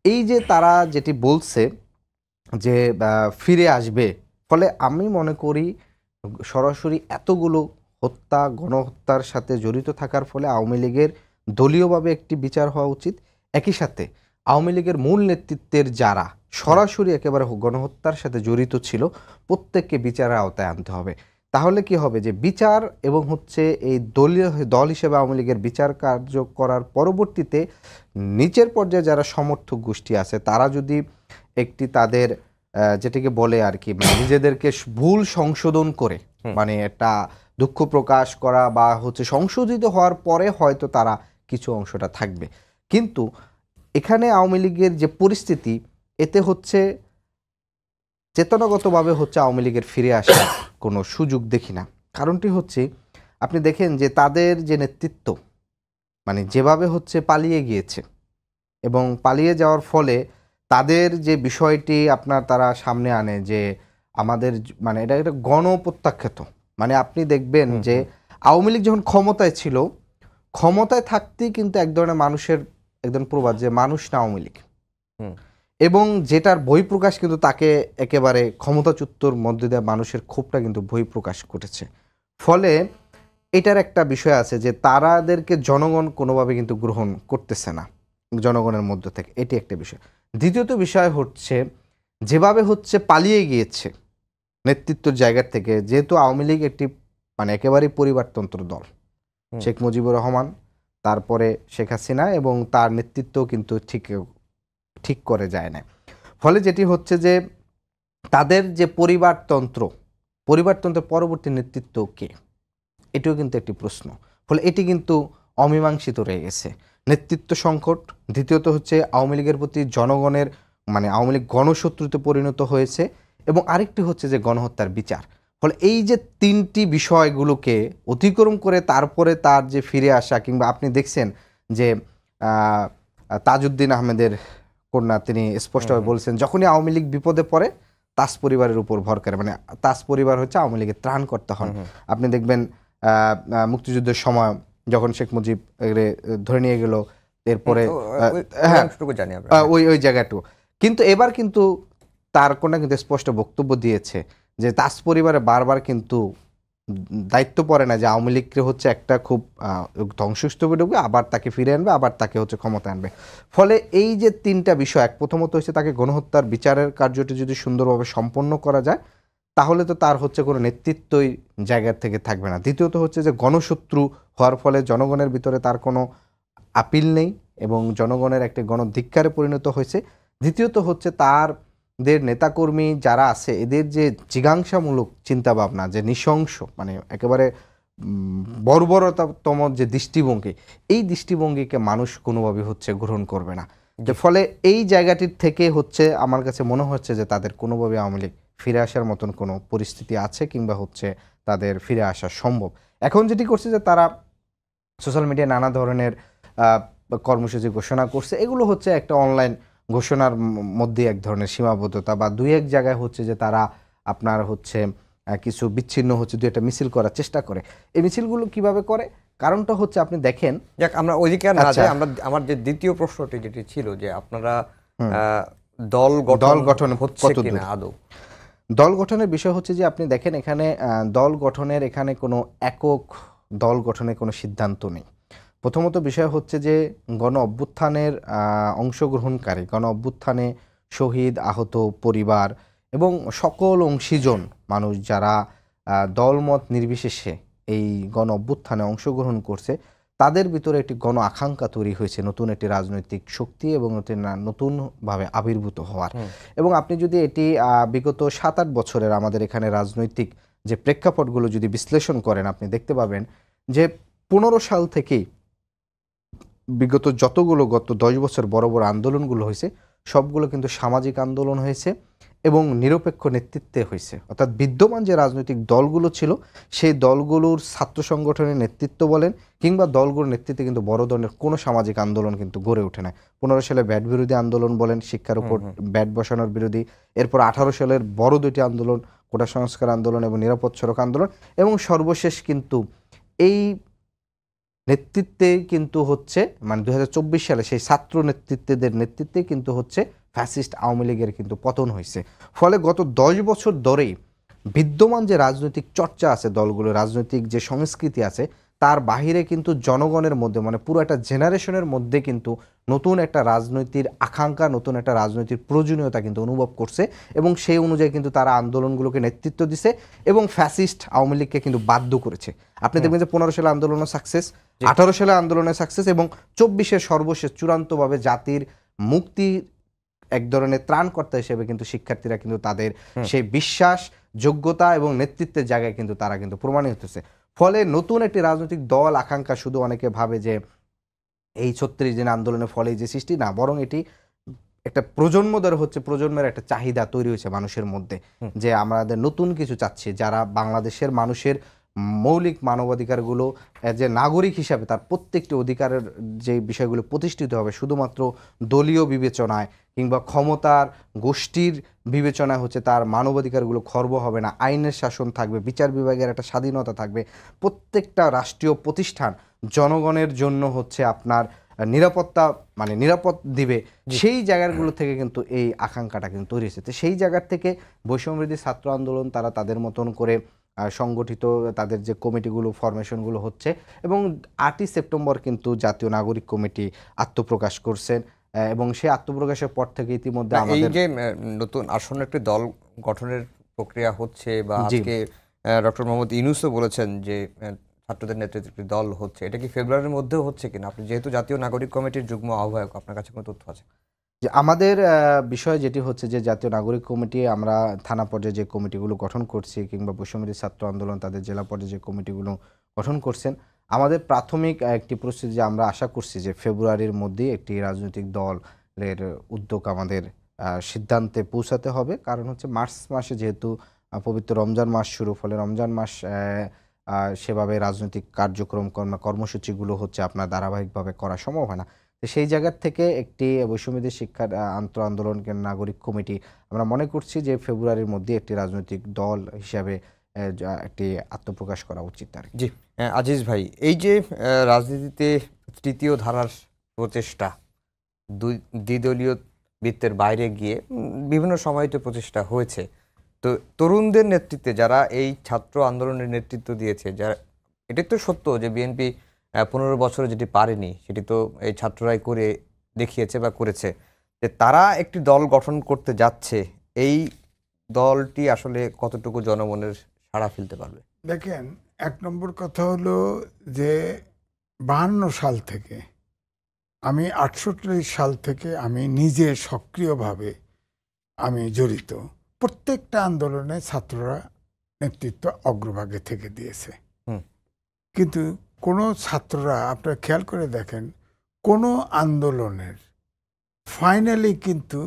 এই যে তারা যেটি বলছে যে ফিরে আসবে, ফলে আমি মনে করি সরাসরি এতগুলো হত্যা গণহত্যার সাথে জড়িত থাকার ফলে আওয়ামী লীগের দলীয়ভাবে একটি বিচার হওয়া উচিত। একই সাথে আওয়ামী লীগের মূল নেতৃত্বের যারা সরাসরি একেবারে গণহত্যার সাথে জড়িত ছিল, প্রত্যেককে বিচারের আওতায় আনতে হবে। তাহলে কি হবে যে বিচার এবং হচ্ছে এই দল হিসেবে আওয়ামী লীগের বিচার কার্য করার পরবর্তীতে নিচের পর্যায়ে যারা সমর্থক গোষ্ঠী আছে তারা যদি একটি তাদের যেটাকে বলে আর কি মানে নিজেদেরকে ভুল সংশোধন করে, মানে একটা দুঃখ প্রকাশ করা বা হচ্ছে সংশোধিত হওয়ার পরে হয়তো তারা কিছু অংশটা থাকবে। কিন্তু এখানে আওয়ামী লীগের যে পরিস্থিতি, এতে হচ্ছে চেতনাগতভাবে হচ্ছে আওয়ামী লীগের ফিরে আসার কোনো সুযোগ দেখি না। কারণটি হচ্ছে আপনি দেখেন যে তাদের যে নেতৃত্ব মানে যেভাবে হচ্ছে পালিয়ে গিয়েছে এবং পালিয়ে যাওয়ার ফলে তাদের যে বিষয়টি আপনার তারা সামনে আনে যে আমাদের মানে এটা একটা গণপ্রত্যাখ্যাত, মানে আপনি দেখবেন যে আওয়ামী লীগ যখন ক্ষমতায় ছিল, ক্ষমতায় থাকতেই কিন্তু এক ধরনের মানুষের একজন প্রবাদ যে মানুষ না আওয়ামী লীগ, এবং যেটার বহিঃপ্রকাশ কিন্তু তাকে একেবারে ক্ষমতাচ্যুতর মধ্যে দিয়ে মানুষের ক্ষোভটা কিন্তু বহিঃপ্রকাশ ঘটেছে। ফলে এটার একটা বিষয় আছে যে তারাদেরকে জনগণ কোনোভাবে কিন্তু গ্রহণ করতেছে না জনগণের মধ্য থেকে, এটি একটা বিষয়। দ্বিতীয়ত বিষয় হচ্ছে যেভাবে হচ্ছে পালিয়ে গিয়েছে নেতৃত্বের জায়গা থেকে, যেহেতু আওয়ামী লীগ একটি মানে একেবারেই পরিবারতন্ত্র দল, শেখ মুজিবুর রহমান, তারপরে শেখ হাসিনা এবং তার নেতৃত্ব কিন্তু ঠিক করে যায় না। ফলে যেটি হচ্ছে যে তাদের যে পরিবারতন্ত্রের পরবর্তী নেতৃত্ব কে, এটিও কিন্তু একটি প্রশ্ন। ফলে এটি কিন্তু অমীমাংসিত রয়ে গেছে। নেতৃত্ব সংকট, দ্বিতীয়ত হচ্ছে আওয়ামী লীগের প্রতি জনগণের মানে আওয়ামী লীগ গণশত্রুতে পরিণত হয়েছে, এবং আরেকটি হচ্ছে যে গণহত্যার বিচার। ফলে এই যে তিনটি বিষয়গুলোকে অতিক্রম করে তারপরে তার যে ফিরে আসা, কিংবা আপনি দেখছেন যে তাজউদ্দিন আহমেদের কন্যা তিনি স্পষ্টভাবে বলছেন যখনই আওয়ামী লীগ বিপদে পড়ে তাজ পরিবারের উপর ভর করে, মানে তাজ পরিবার হচ্ছে আওয়ামী লীগের ত্রাণকর্তা হন। আপনি দেখবেন মুক্তিযুদ্ধের সময় যখন শেখ মুজিব ধরে নিয়ে গেল, এরপরে ওই জায়গাটু, কিন্তু এবার কিন্তু তার কন্যা কিন্তু স্পষ্ট বক্তব্য দিয়েছে যে তাজ পরিবারে বারবার কিন্তু দায়িত্ব পড়ে না যে আওয়ামী লীগকে হচ্ছে একটা খুব ধ্বংসস্তূপে ঢুকবে, আবার তাকে ফিরে আনবে, আবার তাকে হচ্ছে ক্ষমতা আনবে। ফলে এই যে তিনটা বিষয়, প্রথমত হচ্ছে তাকে গণহত্যার বিচারের কার্যটি যদি সুন্দরভাবে সম্পন্ন করা যায় তাহলে তো তার হচ্ছে কোনো নেতৃত্বই জায়গা থেকে থাকবে না। দ্বিতীয়ত হচ্ছে যে গণশত্রু হওয়ার ফলে জনগণের ভিতরে তার কোনো আপিল নেই এবং জনগণের একটি গণধিক্কারে পরিণত হয়েছে। দ্বিতীয়ত হচ্ছে তাদের নেতাকর্মী যারা আছে এদের যে জিজ্ঞাসামূলক চিন্তাভাবনা, যে নৃশংস মানে একেবারে বর্বরতাতম যে দৃষ্টিভঙ্গি, এই দৃষ্টিভঙ্গিকে মানুষ কোনোভাবে হচ্ছে গ্রহণ করবে না। ফলে এই জায়গাটির থেকে হচ্ছে আমার কাছে মনে হচ্ছে যে তাদের কোনোভাবে আওয়ামী লীগ ফিরে আসার মতন কোনো পরিস্থিতি আছে কিংবা হচ্ছে তাদের ফিরে আসা সম্ভব। এখন যেটি করছে যে তারা সোশ্যাল মিডিয়ায় নানা ধরনের কর্মসূচি ঘোষণা করছে, এগুলো হচ্ছে একটা অনলাইন ঘোষণার মধ্যে এক ধরনের সীমাবদ্ধতা, বা দুই এক জায়গায় হচ্ছে যে তারা আপনার হচ্ছে কিছু বিচ্ছিন্ন হচ্ছে দুই একটা মিছিল করার চেষ্টা করে। এই মিছিলগুলো কিভাবে করে, কারণটা হচ্ছে আপনি দেখেন, যাক আমরা ওইদিকে আর না যাই, আমরা আমার যে দ্বিতীয় প্রশ্নটি যেটি ছিল যে আপনারা দল গঠন হচ্ছে কিনা আদৌ। দল গঠনের বিষয় হচ্ছে যে আপনি দেখেন এখানে দল গঠনের এখানে কোনো একক দল গঠনের কোনো সিদ্ধান্ত নেই। প্রথমত বিষয় হচ্ছে যে গণ অভ্যুত্থানের অংশগ্রহণকারী, গণ অভ্যুত্থানে শহীদ আহত পরিবার এবং সকল অংশীজন মানুষ যারা দলমত নির্বিশেষে এই গণ অভ্যুত্থানে অংশগ্রহণ করছে, তাদের ভিতরে একটি গণ আকাঙ্ক্ষা তৈরি হয়েছে নতুন একটি রাজনৈতিক শক্তি এবং নতুনভাবে আবির্ভূত হওয়ার। এবং আপনি যদি এটি বিগত 7-8 বছরের আমাদের এখানে রাজনৈতিক যে প্রেক্ষাপটগুলো যদি বিশ্লেষণ করেন, আপনি দেখতে পাবেন যে 15 সাল থেকেই বিগত যতগুলো গত 10 বছর বড় বড় আন্দোলনগুলো হয়েছে সবগুলো কিন্তু সামাজিক আন্দোলন হয়েছে এবং নিরপেক্ষ নেতৃত্বে হয়েছে। অর্থাৎ বিদ্যমান যে রাজনৈতিক দলগুলো ছিল সেই দলগুলোর ছাত্র সংগঠনের নেতৃত্ব বলেন কিংবা দলগুলোর নেতৃত্বে কিন্তু বড় ধরনের কোনো সামাজিক আন্দোলন কিন্তু গড়ে ওঠে না। 15 সালে ব্যাট বিরোধী আন্দোলন বলেন, শিক্ষার উপর ব্যাট বসানোর বিরোধী, এরপর 18 সালের বড় দুটি আন্দোলন, কোটা সংস্কার আন্দোলন এবং নিরাপদ সড়ক আন্দোলন, এবং সর্বশেষ কিন্তু এই নেতৃত্বে কিন্তু হচ্ছে মানে 2024 সালে সেই ছাত্র নেতৃত্বদের নেতৃত্বে কিন্তু হচ্ছে ফ্যাসিস্ট আওয়ামী লীগের কিন্তু পতন হয়েছে। ফলে গত 10 বছর ধরেই বিদ্যমান যে রাজনৈতিক চর্চা আছে, দলগুলো রাজনৈতিক যে সংস্কৃতি আছে, তার বাহিরে কিন্তু জনগণের মধ্যে মানে পুরো একটা জেনারেশনের মধ্যে কিন্তু নতুন একটা রাজনৈতিক আকাঙ্ক্ষা, নতুন একটা রাজনৈতিক প্রয়োজনীয়তা কিন্তু অনুভব করছে এবং সেই অনুযায়ী কিন্তু তারা আন্দোলনগুলোকে নেতৃত্ব দিছে এবং ফ্যাসিস্ট আওয়ামী লীগকে কিন্তু বাধ্য করেছে। আপনি দেখবেন যে 15 সালে আন্দোলনও সাকসেস, 18 সালে আন্দোলনের সাকসেস এবং 24-এর সর্বশেষ চূড়ান্তভাবে জাতির মুক্তি এক ধরনের ত্রাণকর্তা হিসেবে কিন্তু শিক্ষার্থীরা কিন্তু তাদের সেই বিশ্বাস, যোগ্যতা এবং নেতৃত্বের জায়গায় কিন্তু তারা কিন্তু প্রমাণিত হতেছে। ফলে নতুন একটি রাজনৈতিক দল আকাঙ্ক্ষা শুধু অনেকে ভাবে যে এই 36 দিন আন্দোলনের ফলে যে সৃষ্টি, না, বরং এটি একটা প্রজন্ম ধরে হচ্ছে প্রজন্মের একটা চাহিদা তৈরি হয়েছে মানুষের মধ্যে যে আমাদের নতুন কিছু চাচ্ছি, যারা বাংলাদেশের মানুষের মৌলিক মানবাধিকারগুলো যে নাগরিক হিসাবে তার প্রত্যেকটি অধিকারের যে বিষয়গুলো প্রতিষ্ঠিত হবে শুধুমাত্র দলীয় বিবেচনায় কিংবা ক্ষমতার গোষ্ঠীর বিবেচনায় হচ্ছে তার মানবাধিকারগুলো খর্ব হবে না, আইনের শাসন থাকবে, বিচার বিভাগের একটা স্বাধীনতা থাকবে, প্রত্যেকটা রাষ্ট্রীয় প্রতিষ্ঠান জনগণের জন্য হচ্ছে আপনার নিরাপত্তা মানে নিরাপদ দিবে, সেই জায়গাগুলো থেকে কিন্তু এই আকাঙ্ক্ষাটা কিন্তু তৈরি হয়েছে। তো সেই জায়গার থেকে বৈষম্যবিরোধী ছাত্র আন্দোলন তারা তাদের মতন করে সংগঠিত তাদের যে কমিটিগুলো ফরমেশনগুলো হচ্ছে এবং 8ই সেপ্টেম্বর কিন্তু জাতীয় নাগরিক কমিটি আত্মপ্রকাশ করছেন এবং সেই আত্মপ্রকাশের পর থেকে ইতিমধ্যে এই যে নতুন আসন্ন একটি দল গঠনের প্রক্রিয়া হচ্ছে বা আজকে ডক্টর মোহাম্মদ ইউনূসও বলেছেন যে ছাত্রদের নেতৃত্বে একটি দল হচ্ছে, এটা কি ফেব্রুয়ারির মধ্যেও হচ্ছে কিনা? আপনি যেহেতু জাতীয় নাগরিক কমিটির যুগ্ম আহ্বায়ক, আপনার কাছে কোনো তথ্য আছে? যে আমাদের বিষয় যেটি হচ্ছে যে জাতীয় নাগরিক কমিটি আমরা থানা পর্যায়ে যে কমিটিগুলো গঠন করছি কিংবা বৈষম্যবিরোধী ছাত্র আন্দোলন তাদের জেলা পর্যায়ে যে কমিটিগুলো গঠন করছেন, আমাদের প্রাথমিক একটি প্রস্তুতি যে আমরা আশা করছি যে ফেব্রুয়ারির মধ্যেই একটি রাজনৈতিক দলের উদ্যোগ আমাদের সিদ্ধান্তে পৌঁছাতে হবে। কারণ হচ্ছে মার্চ মাসে যেহেতু পবিত্র রমজান মাস শুরু, ফলে রমজান মাস সেভাবে রাজনৈতিক কার্যক্রম কর্মসূচিগুলো হচ্ছে আপনার ধারাবাহিকভাবে করা সম্ভব হয় না। তো সেই জায়গার থেকে একটি বৈষম্যবিরোধী শিক্ষার আন্দোলন নাগরিক কমিটি আমরা মনে করছি যে ফেব্রুয়ারির মধ্যে একটি রাজনৈতিক দল হিসাবে একটি আত্মপ্রকাশ করা উচিত আর কি। জি, আজিজ ভাই, এই যে রাজনীতিতে তৃতীয় ধারার প্রচেষ্টা, দ্বিদলীয় বৃত্তের বাইরে গিয়ে বিভিন্ন সময় তো প্রচেষ্টা হয়েছে, তো তরুণদের নেতৃত্বে যারা এই ছাত্র আন্দোলনের নেতৃত্ব দিয়েছে, যারা, এটাই তো সত্য যে বিএনপি 15 বছরে যেটি পারেনি সেটি তো এই ছাত্ররাই করে দেখিয়েছে বা করেছে, যে তারা একটি দল গঠন করতে যাচ্ছে, এই দলটি আসলে কতটুকু জনমনের সাড়া ফেলতে পারবে? দেখেন, 1 নম্বর কথা হলো যে 52 সাল থেকে, আমি 68 সাল থেকে আমি নিজে সক্রিয়ভাবে আমি জড়িত। প্রত্যেকটা আন্দোলনে ছাত্ররা নেতৃত্ব অগ্রভাগে থেকে দিয়েছে। কিন্তু কোনো ছাত্ররা, আপনারা খেয়াল করে দেখেন, কোনো আন্দোলনের ফাইনালি কিন্তু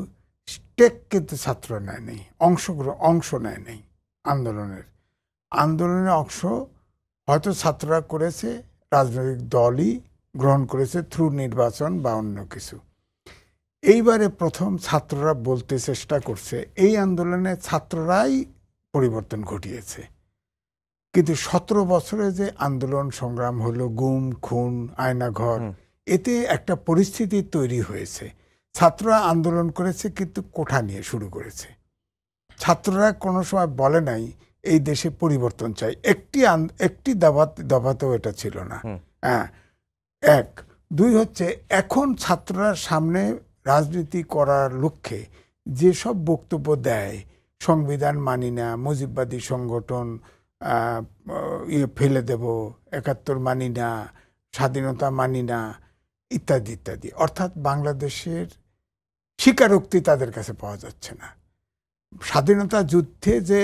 স্টেক কিন্তু ছাত্র নেয় নেই, অংশ নেয় নেই আন্দোলনের অংশ হয়তো ছাত্ররা করেছে, রাজনৈতিক দলই গ্রহণ করেছে থ্রু নির্বাচন বা অন্য কিছু। এইবারে প্রথম ছাত্ররা বলতে চেষ্টা করছে এই আন্দোলনে ছাত্ররাই পরিবর্তন ঘটিয়েছে। কিন্তু 17 বছরে যে আন্দোলন সংগ্রাম হলো, গুম খুন, আয়নাঘর, এতে একটা পরিস্থিতি তৈরি হয়েছে। ছাত্ররা আন্দোলন করেছে কিন্তু কোঠা নিয়ে শুরু করেছে। ছাত্ররা কোনো সময় বলে নাই এই দেশে পরিবর্তন চাই, একটি দাবাতেও এটা ছিল না। হ্যাঁ, 1 2 হচ্ছে এখন ছাত্ররা সামনে রাজনীতি করার লক্ষ্যে যেসব বক্তব্য দেয়, সংবিধান মানি না, মুজিববাদী সংগঠন ফেলে দেব, 71 মানি না, স্বাধীনতা মানি না, ইত্যাদি ইত্যাদি। অর্থাৎ বাংলাদেশের স্বীকারোক্তি তাদের কাছে পাওয়া যাচ্ছে না। স্বাধীনতা যুদ্ধে যে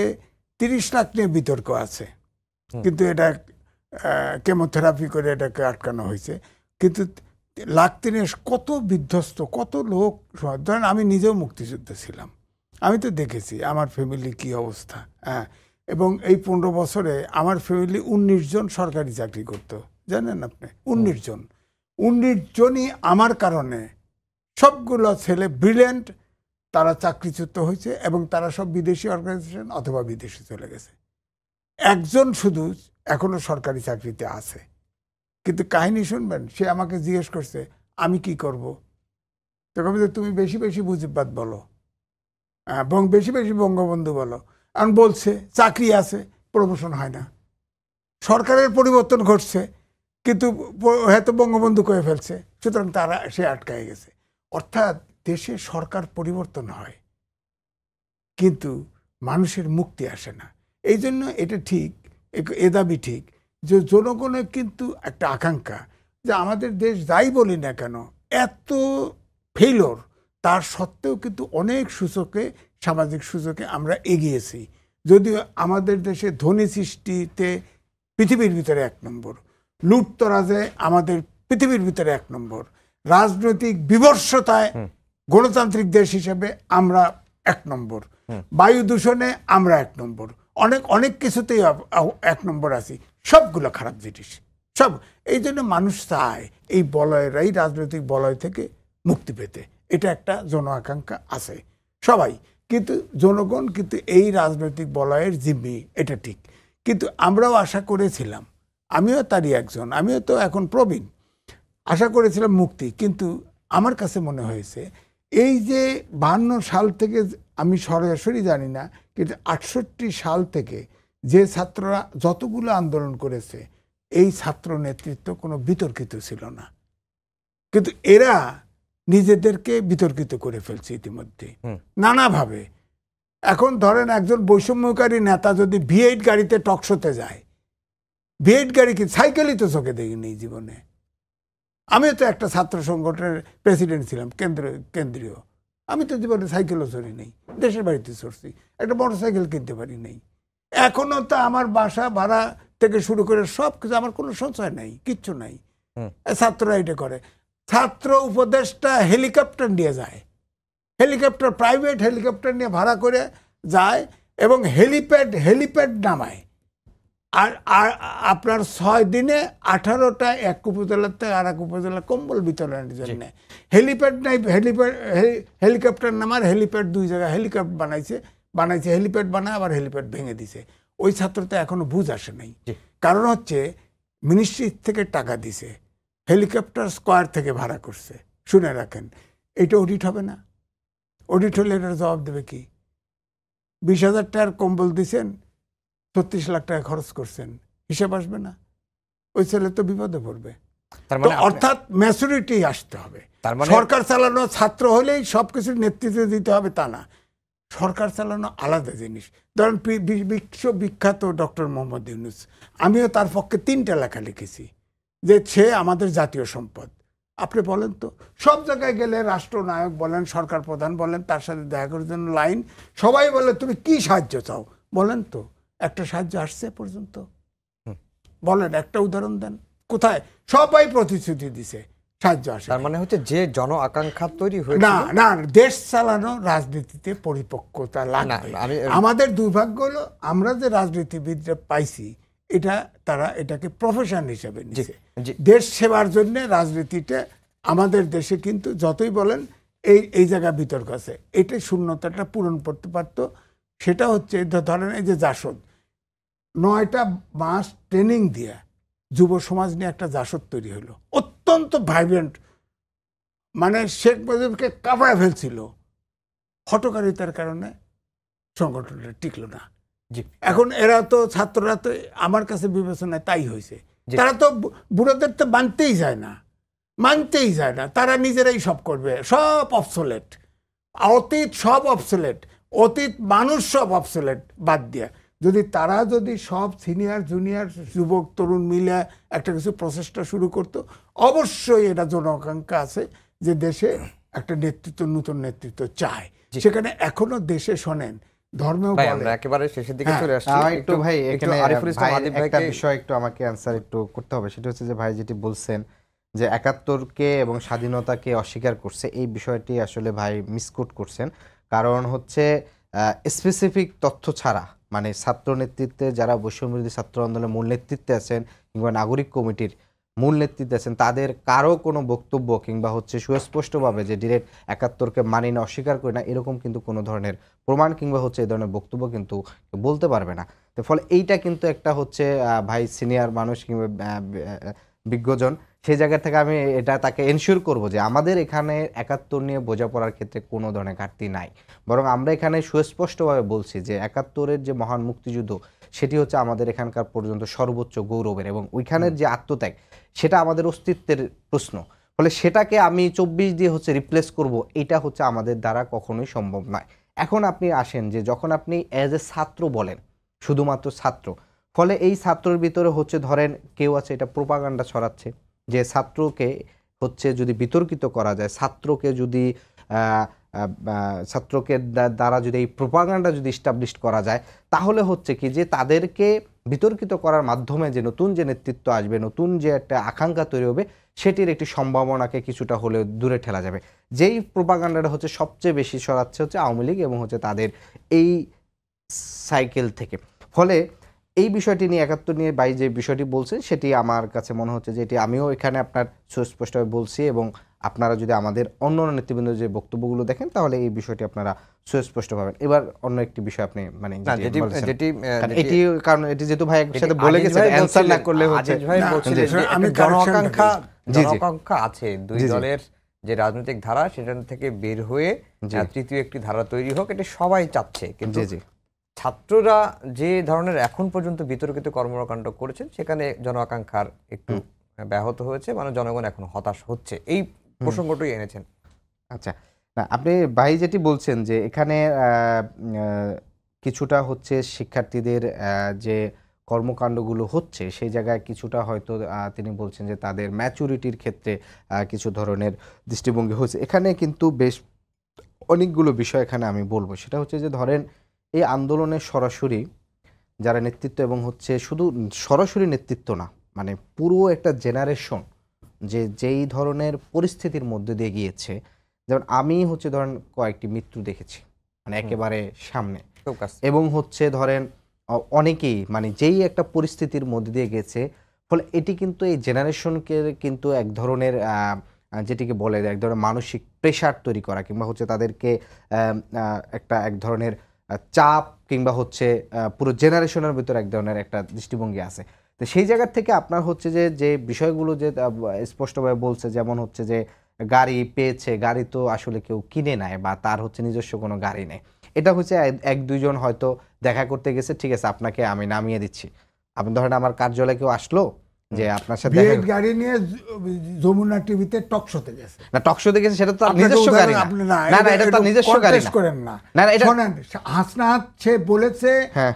30 লাখ নিয়ে বিতর্ক আছে, কিন্তু এটা কেমোথেরাপি করে এটাকে আটকানো হয়েছে। কিন্তু 3 লাখ কত বিধ্বস্ত, কত লোক। ধরেন আমি নিজেও মুক্তিযুদ্ধে ছিলাম, আমি তো দেখেছি আমার ফ্যামিলি কি অবস্থা। হ্যাঁ, এবং এই 15 বছরে আমার ফ্যামিলি 19 জন সরকারি চাকরি করতো, জানেন আপনি? 19 জনই আমার কারণে, সবগুলো ছেলে ব্রিলিয়েন্ট, তারা চাকরিচ্যুত হয়েছে এবং তারা সব বিদেশি অর্গানাইজেশন অথবা বিদেশে চলে গেছে। একজন শুধু এখনো সরকারি চাকরিতে আছে। কিন্তু কাহিনী শুনবেন, সে আমাকে জিজ্ঞেস করছে আমি কি করব। তখন তুমি বেশি বেশি মুজিববাদ বলো এবং বেশি বেশি বঙ্গবন্ধু বলো। এখন বলছে চাকরি আছে, প্রমোশন হয় না, সরকারের পরিবর্তন ঘটছে কিন্তু হয়তো বঙ্গবন্ধু করে ফেলছে, সুতরাং তারা সে আটকায় গেছে। অর্থাৎ দেশে সরকার পরিবর্তন হয় কিন্তু মানুষের মুক্তি আসে না। এই জন্য এটা ঠিক, এ দাবি ঠিক যে জনগণের কিন্তু একটা আকাঙ্ক্ষা যে আমাদের দেশ যাই বলি না কেন, এত ফেইলর তার সত্ত্বেও কিন্তু অনেক সূচকে, সামাজিক সূচকে আমরা এগিয়েছি। যদিও আমাদের দেশে ধনী সৃষ্টিতে পৃথিবীর ভিতরে 1 নম্বর, লুটতরাজে আমাদের পৃথিবীর ভিতরে 1 নম্বর, রাজনৈতিক বিবর্ষতায় গণতান্ত্রিক দেশ হিসেবে আমরা 1 নম্বর, বায়ু দূষণে আমরা 1 নম্বর, অনেক কিছুতেই 1 নম্বর আছি। সবগুলো খারাপ জিনিস সব। এই জন্য মানুষ চায় এই বলয়েরাই, রাজনৈতিক বলয় থেকে মুক্তি পেতে। এটা একটা জন আকাঙ্ক্ষা আছে সবাই, কিন্তু জনগণ কিন্তু এই রাজনৈতিক বলয়ের জিম্মি, এটা ঠিক। কিন্তু আমরাও আশা করেছিলাম, আমিও তারই একজন, আমিও তো এখন প্রবীণ, আশা করেছিলাম মুক্তি। কিন্তু আমার কাছে মনে হয়েছে এই যে 52 সাল থেকে, আমি সরাসরি জানি না, কিন্তু 68 সাল থেকে যে ছাত্ররা যতগুলো আন্দোলন করেছে, এই ছাত্র নেতৃত্ব কোনো বিতর্কিত ছিল না। কিন্তু এরা নিজেদেরকে বিতর্কিত করে ফেলছে ইতিমধ্যে নানাভাবে। এখন ধরেন একজন বৈষম্যকারী নেতা যদি V8 গাড়িতে টকশোতে যায়, V8 গাড়ি কি সাইকেলই তো চোখে দেখিনি জীবনে। আমিও তো একটা ছাত্র সংগঠনের প্রেসিডেন্ট ছিলাম, কেন্দ্রীয়। আমি তো জীবনে সাইকেলও চড়ি নেই, দেশের বাড়িতে চড়ছি, একটা মোটরসাইকেল কিনতে পারি নাই। এখনো তো আমার বাসা ভাড়া থেকে শুরু করে সব কিছু, আমার কোনো সঞ্চয় নাই, কিচ্ছু নাই। ছাত্ররা এটা করে। ছাত্র উপদেষ্টা হেলিকপ্টার নিয়ে যায়, হেলিকপ্টার, প্রাইভেট হেলিকপ্টার নিয়ে ভাড়া করে যায় এবং হেলিপ্যাড নামায়। আর আপনার 6 দিনে 18টা এক উপজেলার থেকে আর এক উপজেলা কম্বল বিতরণের জন্য হেলিপ্যাড নাই, হেলিকপ্টার নামার, হেলিপ্যাড 2 জায়গায় হেলিকপ্টার বানাইছে, হেলিপ্যাড বানায় আবার হেলিপ্যাড ভেঙে দিছে। ওই ছাত্রটা এখনো বুঝ আসে নাই। কারণ হচ্ছে মিনিস্ট্রি থেকে টাকা দিছে, হেলিকপ্টার স্কোয়ার থেকে ভাড়া করছে। শুনে রাখেন, এটা অডিট হবে না? অডিট হলে এটার জবাব দেবে কি? 20,000 টাকার কম্বল দিছেন, 36 লাখ টাকা খরচ করছেন, হিসাব আসবে না? ওই ছেলে তো বিপদে পড়বে। অর্থাৎ ম্যাচুরিটি আসতে হবে। সরকার চালানো ছাত্র হলেই সবকিছুর নেতৃত্ব দিতে হবে তা না, সরকার চালানো আলাদা জিনিস। ধরেন বিশ্ববিখ্যাত ডক্টর মোহাম্মদ ইউনূস, আমিও তার পক্ষে 3টা লেখা লিখেছি যে সে আমাদের জাতীয় সম্পদ। আপনি বলেন তো, সব জায়গায় গেলে রাষ্ট্রনায়ক বলেন, সরকার প্রধান বলেন, তার সাথে দেখা করার জন্য লাইন, সবাই বলে তুমি কি সাহায্য চাও, বলেন তো একটা সাহায্য আসছে পর্যন্ত? বলেন, একটা উদাহরণ দেন কোথায়? সবাই প্রতিশ্রুতি দিছে, সাহায্য আসে। তার মানে হচ্ছে যে জন আকাঙ্ক্ষা তৈরি হয়েছে। না না, দেশ চালানো রাজনীতিতে পরিপক্কতা লাগবে। আমাদের দুর্ভাগ্য হলো আমরা যে রাজনীতিবিদরা পাইছি, তারা এটাকে প্রফেশন হিসেবে নিছে। দেশ সেবার জন্য রাজনীতিটা আমাদের দেশে কিন্তু যতই বলেন এই জায়গা বিতর্ক আছে, এটাই শূন্যতাটা পূরণ করতে পারত। সেটা হচ্ছে ধরেন এই যে জাসদ, 9টা মাস ট্রেনিং দিয়ে যুব সমাজ নিয়ে একটা জাসদ তৈরি হলো, অত্যন্ত ভাইব্রেন্ট, মানে শেখ মুজিবকে কাঁপায় ফেলছিল। হঠকারিতার কারণে সংগঠনটা টিকলো না। এখন এরা তো, ছাত্ররা তো আমার কাছে বিবেচনায় তাই হয়েছে, তারা তো বুড়োদের তো মানতেই যায় না, তারা নিজেরাই সব করবে, সব অবসোলেট, অতীত সব অবসোলেট, অতীত মানুষ সব অবসোলেট বাদ দিয়া যদি সব সিনিয়র জুনিয়র যুবক তরুণ মিলে একটা কিছু প্রচেষ্টা শুরু করতো, অবশ্যই এটা জনআকাঙ্ক্ষা আছে যে দেশে একটা নেতৃত্ব, নতুন নেতৃত্ব চায়। সেখানে এখনো দেশে শোনেন ধর্মেও আমরা একেবারে শেষের দিকে চলে আসছি। একটু ভাই এখানে একটা বিষয় একটু আমাকে অ্যানসার একটু করতে হবে। সেটা হচ্ছে যে ভাই যেটি বলছেন যে 71কে এবং স্বাধীনতাকে অস্বীকার করছে, এই বিষয়টি আসলে ভাই মিসকোট করছেন। কারণ হচ্ছে স্পেসিফিক তথ্য ছাড়া, মানে ছাত্র নেতৃত্বে যারা বৈষম্যবিরোধী ছাত্র আন্দোলনের মূল নেতৃত্বে আছেন কিংবা নাগরিক কমিটির মূল নেতৃত্বে আছেন, তাদের কারো কোনো বক্তব্য কিংবা হচ্ছে সুস্পষ্টভাবে যে ডিরেক্ট 71কে মানি না, অস্বীকার করি না, এরকম কিন্তু কোনো ধরনের প্রমাণ কিংবা হচ্ছে এই ধরনের বক্তব্য কিন্তু বলতে পারবে না। তো ফলে এইটা কিন্তু একটা হচ্ছে ভাই সিনিয়র মানুষ কিংবা বিজ্ঞজন, সেই জায়গা থেকে আমি এটা তাকে এনশিওর করব যে আমাদের এখানে 71 নিয়ে বোঝাপড়ার ক্ষেত্রে কোনো ধরনের ঘাটতি নাই, বরং আমরা এখানে সুস্পষ্টভাবে বলছি যে 71-এর যে মহান মুক্তিযুদ্ধ, সেটি হচ্ছে আমাদের এখানকার পর্যন্ত সর্বোচ্চ গৌরবের, এবং ওইখানের যে আত্মত্যাগ, সেটা আমাদের অস্তিত্বের প্রশ্ন। ফলে সেটাকে আমি 24 দিয়ে হচ্ছে রিপ্লেস করব, এটা হচ্ছে আমাদের দ্বারা কখনোই সম্ভব নয়। এখন আপনি আসেন যে যখন আপনি অ্যাজ এ ছাত্র বলেন, শুধুমাত্র ছাত্র, ফলে এই ছাত্রের ভিতরে হচ্ছে ধরেন কেউ আছে এটা প্রোপাগান্ডা ছড়াচ্ছে যে ছাত্রকে হচ্ছে যদি বিতর্কিত করা যায়, ছাত্রকে দ্বারা যদি এই প্রোপাগান্ডা যদি এস্টাবলিশ করা যায়, তাহলে হচ্ছে কি যে তাদেরকে বিতর্কিত করার মাধ্যমে যে নতুন যে নেতৃত্ব আসবে, নতুন যে একটা আকাঙ্ক্ষা তৈরি হবে, সেটির একটি সম্ভাবনাকে কিছুটা হলেও দূরে ঠেলা যাবে। যেই প্রোপাগান্ডাটা হচ্ছে সবচেয়ে বেশি ছড়াচ্ছে হচ্ছে আওয়ামী লীগ এবং হচ্ছে তাদের এই সাইকেল থেকে। ফলে এই বিষয়টি নিয়ে 71 নিয়ে ভাই যে বিষয়টি বলছেন, সেটি আমার কাছে মনে হচ্ছে যে এটি আমিও এখানে আপনার সুস্পষ্টভাবে বলছি, এবং আপনারা যদি আমাদের অন্য নেতৃবৃন্দের যে বক্তব্যগুলো দেখেন, তাহলে এই বিষয়টি আপনারা সুস্পষ্ট পাবেন। এবার অন্য একটি বিষয় আপনি মানে এটি, কারণ এটি যেহেতু ভাই একসাথে বলে গেছেন, অ্যানসার না করলে হচ্ছে জনআকাঙ্ক্ষা আছে দুই দলের যে রাজনৈতিক ধারা, সেটা থেকে বের হয়ে তৃতীয় একটি ধারা তৈরি হোক, এটা সবাই চাচ্ছে। কিন্তু ছাত্ররা যে ধরনের এখন পর্যন্ত বিতর্কিত কর্মকাণ্ড করেছেন, সেখানে জন আকাঙ্ক্ষার একটু ব্যাহত হয়েছে, মানে জনগণ এখন হতাশ হচ্ছে, এই প্রসঙ্গটাই এনেছেন। আচ্ছা, না আপনি ভাই যেটি বলছেন যে এখানে কিছুটা হচ্ছে শিক্ষার্থীদের যে কর্মকাণ্ডগুলো হচ্ছে, সেই জায়গায় কিছুটা হয়তো তিনি বলছেন যে তাদের ম্যাচুরিটির ক্ষেত্রে কিছু ধরনের দৃষ্টিভঙ্গি হয়েছে। এখানে কিন্তু বেশ অনেকগুলো বিষয় এখানে আমি বলবো। সেটা হচ্ছে যে ধরেন এই আন্দোলনের সরাসরি যারা নেতৃত্ব এবং হচ্ছে শুধু সরাসরি নেতৃত্ব না, মানে পুরো একটা জেনারেশন যেই ধরনের পরিস্থিতির মধ্যে দিয়ে গিয়েছে, যেমন আমি হচ্ছে ধরেন কয়েকটি মৃত্যু দেখেছি মানে একেবারে সামনে, এবং হচ্ছে ধরেন অনেকেই মানে যেই একটা পরিস্থিতির মধ্যে দিয়ে গেছে, ফলে এটি কিন্তু এই জেনারেশনকে কিন্তু এক ধরনের যেটিকে বলে এক ধরনের মানসিক প্রেশার তৈরি করা, কিংবা হচ্ছে তাদেরকে এক ধরনের চাপ, কিংবা হচ্ছে পুরো জেনারেশনের ভিতরে এক ধরনের একটা দৃষ্টিভঙ্গি আছে। তো সেই জায়গা থেকে আপনার হচ্ছে যে বিষয়গুলো যে স্পষ্টভাবে বলছে, যেমন হচ্ছে যে গাড়ি পেয়েছে, গাড়ি তো আসলে কেউ কিনে নেয় বা তার হচ্ছে নিজস্ব কোনো গাড়ি নেই, এটা হচ্ছে এক দুইজন হয়তো দেখা করতে গেছে, ঠিক আছে আপনাকে আমি নামিয়ে দিচ্ছি। আপনি ধরেন আমার কার্যালয়ে কেউ আসলো যে আপনার সাথে গাড়ি নিয়ে যমুনা টিভিতে টক শোতে গেছে, না টক শোতে গেছে, সেটা তো নিজস্ব গাড়ি না, না না এটা তো নিজস্ব গাড়ি না, করেন না। না এটা শোনেন, হাসনাত সে বলেছে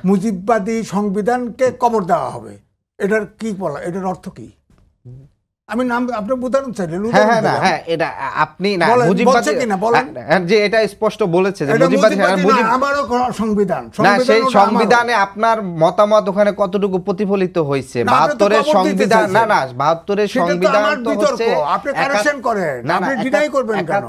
মুজিববাদী সংবিধানকে কবর দেওয়া হবে, এটার কি বলা, এটার অর্থ কি? আমি নাম আপনি উদাহরণ চাইলেন, হ্যাঁ এটা আপনি না মুজিববাদী কিনা বলেন, যে এটা স্পষ্ট বলেছে যে মুজিববাদী আমারও সংবিধান, না সেই সংবিধানে আপনার মতামত ওখানে কতটুকু প্রতিফলিত হয়েছে? 72 এর সংবিধান, না না 72 এর সংবিধান তো হচ্ছে আপনি কারেকশন করেন, আপনি ডিনাই করবেন কেন?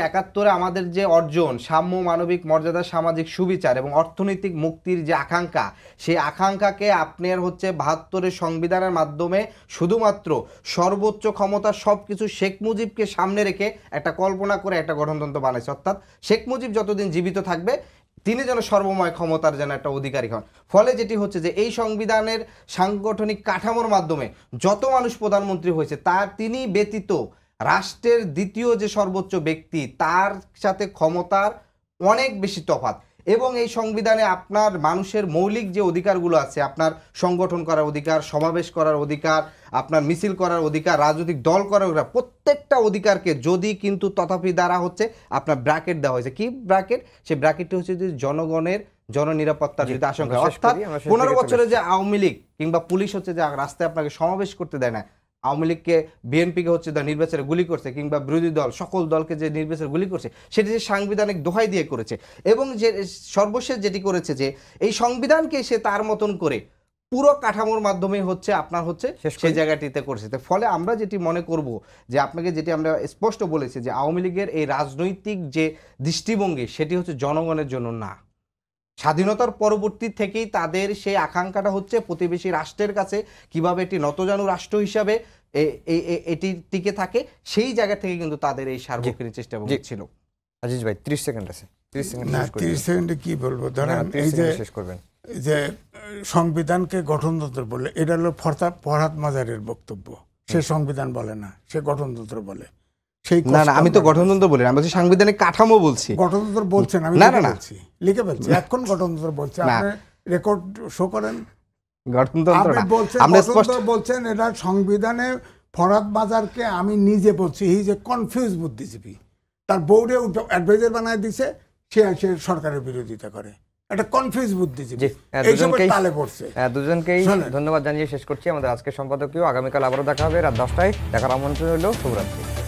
71 এ আমাদের যে অর্জন, সাম্য, মানবিক মর্যাদা, সামাজিক সুবিচার এবং অর্থনৈতিক মুক্তির যে আকাঙ্ক্ষা, সেই আকাঙ্ক্ষাকে আপনার হচ্ছে 72 এর সংবিধানের মাধ্যমে শুধুমাত্র সর্বোচ্চ ক্ষমতা সবকিছু শেখ মুজিবকে সামনে রেখে একটা কল্পনা করে একটা গঠনতন্ত্র বানাইছে। অর্থাৎ শেখ মুজিব যতদিন জীবিত থাকবে তিনি যেন সর্বময় ক্ষমতার যেন একটা অধিকারী হন। ফলে যেটি হচ্ছে যে এই সংবিধানের সাংগঠনিক কাঠামোর মাধ্যমে যত মানুষ প্রধানমন্ত্রী হয়েছে তার তিনি ব্যতীত রাষ্ট্রের দ্বিতীয় যে সর্বোচ্চ ব্যক্তি, তার সাথে ক্ষমতার অনেক বেশি তফাৎ। এবং এই সংবিধানে আপনার মানুষের মৌলিক যে অধিকারগুলো আছে, আপনার সংগঠন করার অধিকার, সমাবেশ করার অধিকার, আপনার মিছিল করার অধিকার, রাজনৈতিক দল করার অধিকার, প্রত্যেকটা অধিকারকে যদি কিন্তু তথাপি দ্বারা হচ্ছে আপনার ব্র্যাকেট দেওয়া হয়েছে। কি ব্র্যাকেট? সেই ব্র্যাকেটটি হচ্ছে যে জনগণের জননিরাপত্তার যদি আশঙ্কা, অর্থাৎ 15 বছরে যে আওয়ামী লীগ কিংবা পুলিশ হচ্ছে যে রাস্তায় আপনাকে সমাবেশ করতে দেয় না, আওয়ামী লীগকে বিএনপিকে হচ্ছে নির্বাচনে গুলি করছে, কিংবা বিরোধী দল সকল দলকে যে নির্বাচনে গুলি করছে, সেটি যে সাংবিধানিক দোহাই দিয়ে করেছে। এবং যে সর্বশেষ যেটি করেছে যে এই সংবিধানকে সে তার মতন করে পুরো কাঠামোর মাধ্যমে হচ্ছে আপনার হচ্ছে সেই জায়গাটিতে করছে। ফলে আমরা যেটি মনে করব যে আপনাকে যেটি আমরা স্পষ্ট বলেছি যে আওয়ামী লীগের এই রাজনৈতিক যে দৃষ্টিভঙ্গি সেটি হচ্ছে জনগণের জন্য না। স্বাধীনতার পরবর্তী থেকেই তাদের সেই আকাঙ্ক্ষাটা হচ্ছে প্রতিবেশী রাষ্ট্রের কাছে কিভাবে একটি নতজানু রাষ্ট্র হিসাবে এটি টিকে থাকে, সেই জায়গা থেকে কিন্তু তাদের এই সার্বক্ষণিক চেষ্টা ছিল। আজিজ ভাই 30 সেকেন্ড আছে, 30 সেকেন্ড। না 30 সেকেন্ডে কি বলবো, ধরেন এই যে শেষ করবেন যে সংবিধানকে গঠনতন্ত্র বলে, এটা হলো ফরহাদ মাজারের বক্তব্য। সে সংবিধান বলে না, সে গঠনতন্ত্র বলে। না না আমি তো গঠনতন্ত্র বলি না, আমি বলছি সাংবিধানিক কাঠামো বলছি। গঠনতন্ত্র বলছেন, আমি বলছি, লিখে ফেলছি, এখন গঠনতন্ত্র বলছে। আপনি রেকর্ড শো করেন গঠনতন্ত্র না, আমরা স্পষ্ট বলছেন এটা সংবিধানে। ফরহাদ মাজারকে আমি নিজে বলছি, হি যে কনফিউজ বুদ্ধিজীবী, তার বোর্ডে অ্যাডভাইজার বানায় দিছে, সে সরকারের বিরোধিতা করে, একটা কনফিউজ বুদ্ধিজীবী। দুজনকেই ধন্যবাদ জানিয়ে শেষ করছি আমাদের আজকের সম্পাদকীয়। আগামীকাল আবারও দেখা হবে রাত 10টায়। দেখার আমন্ত্রণ রইল। শুভরাত্রি।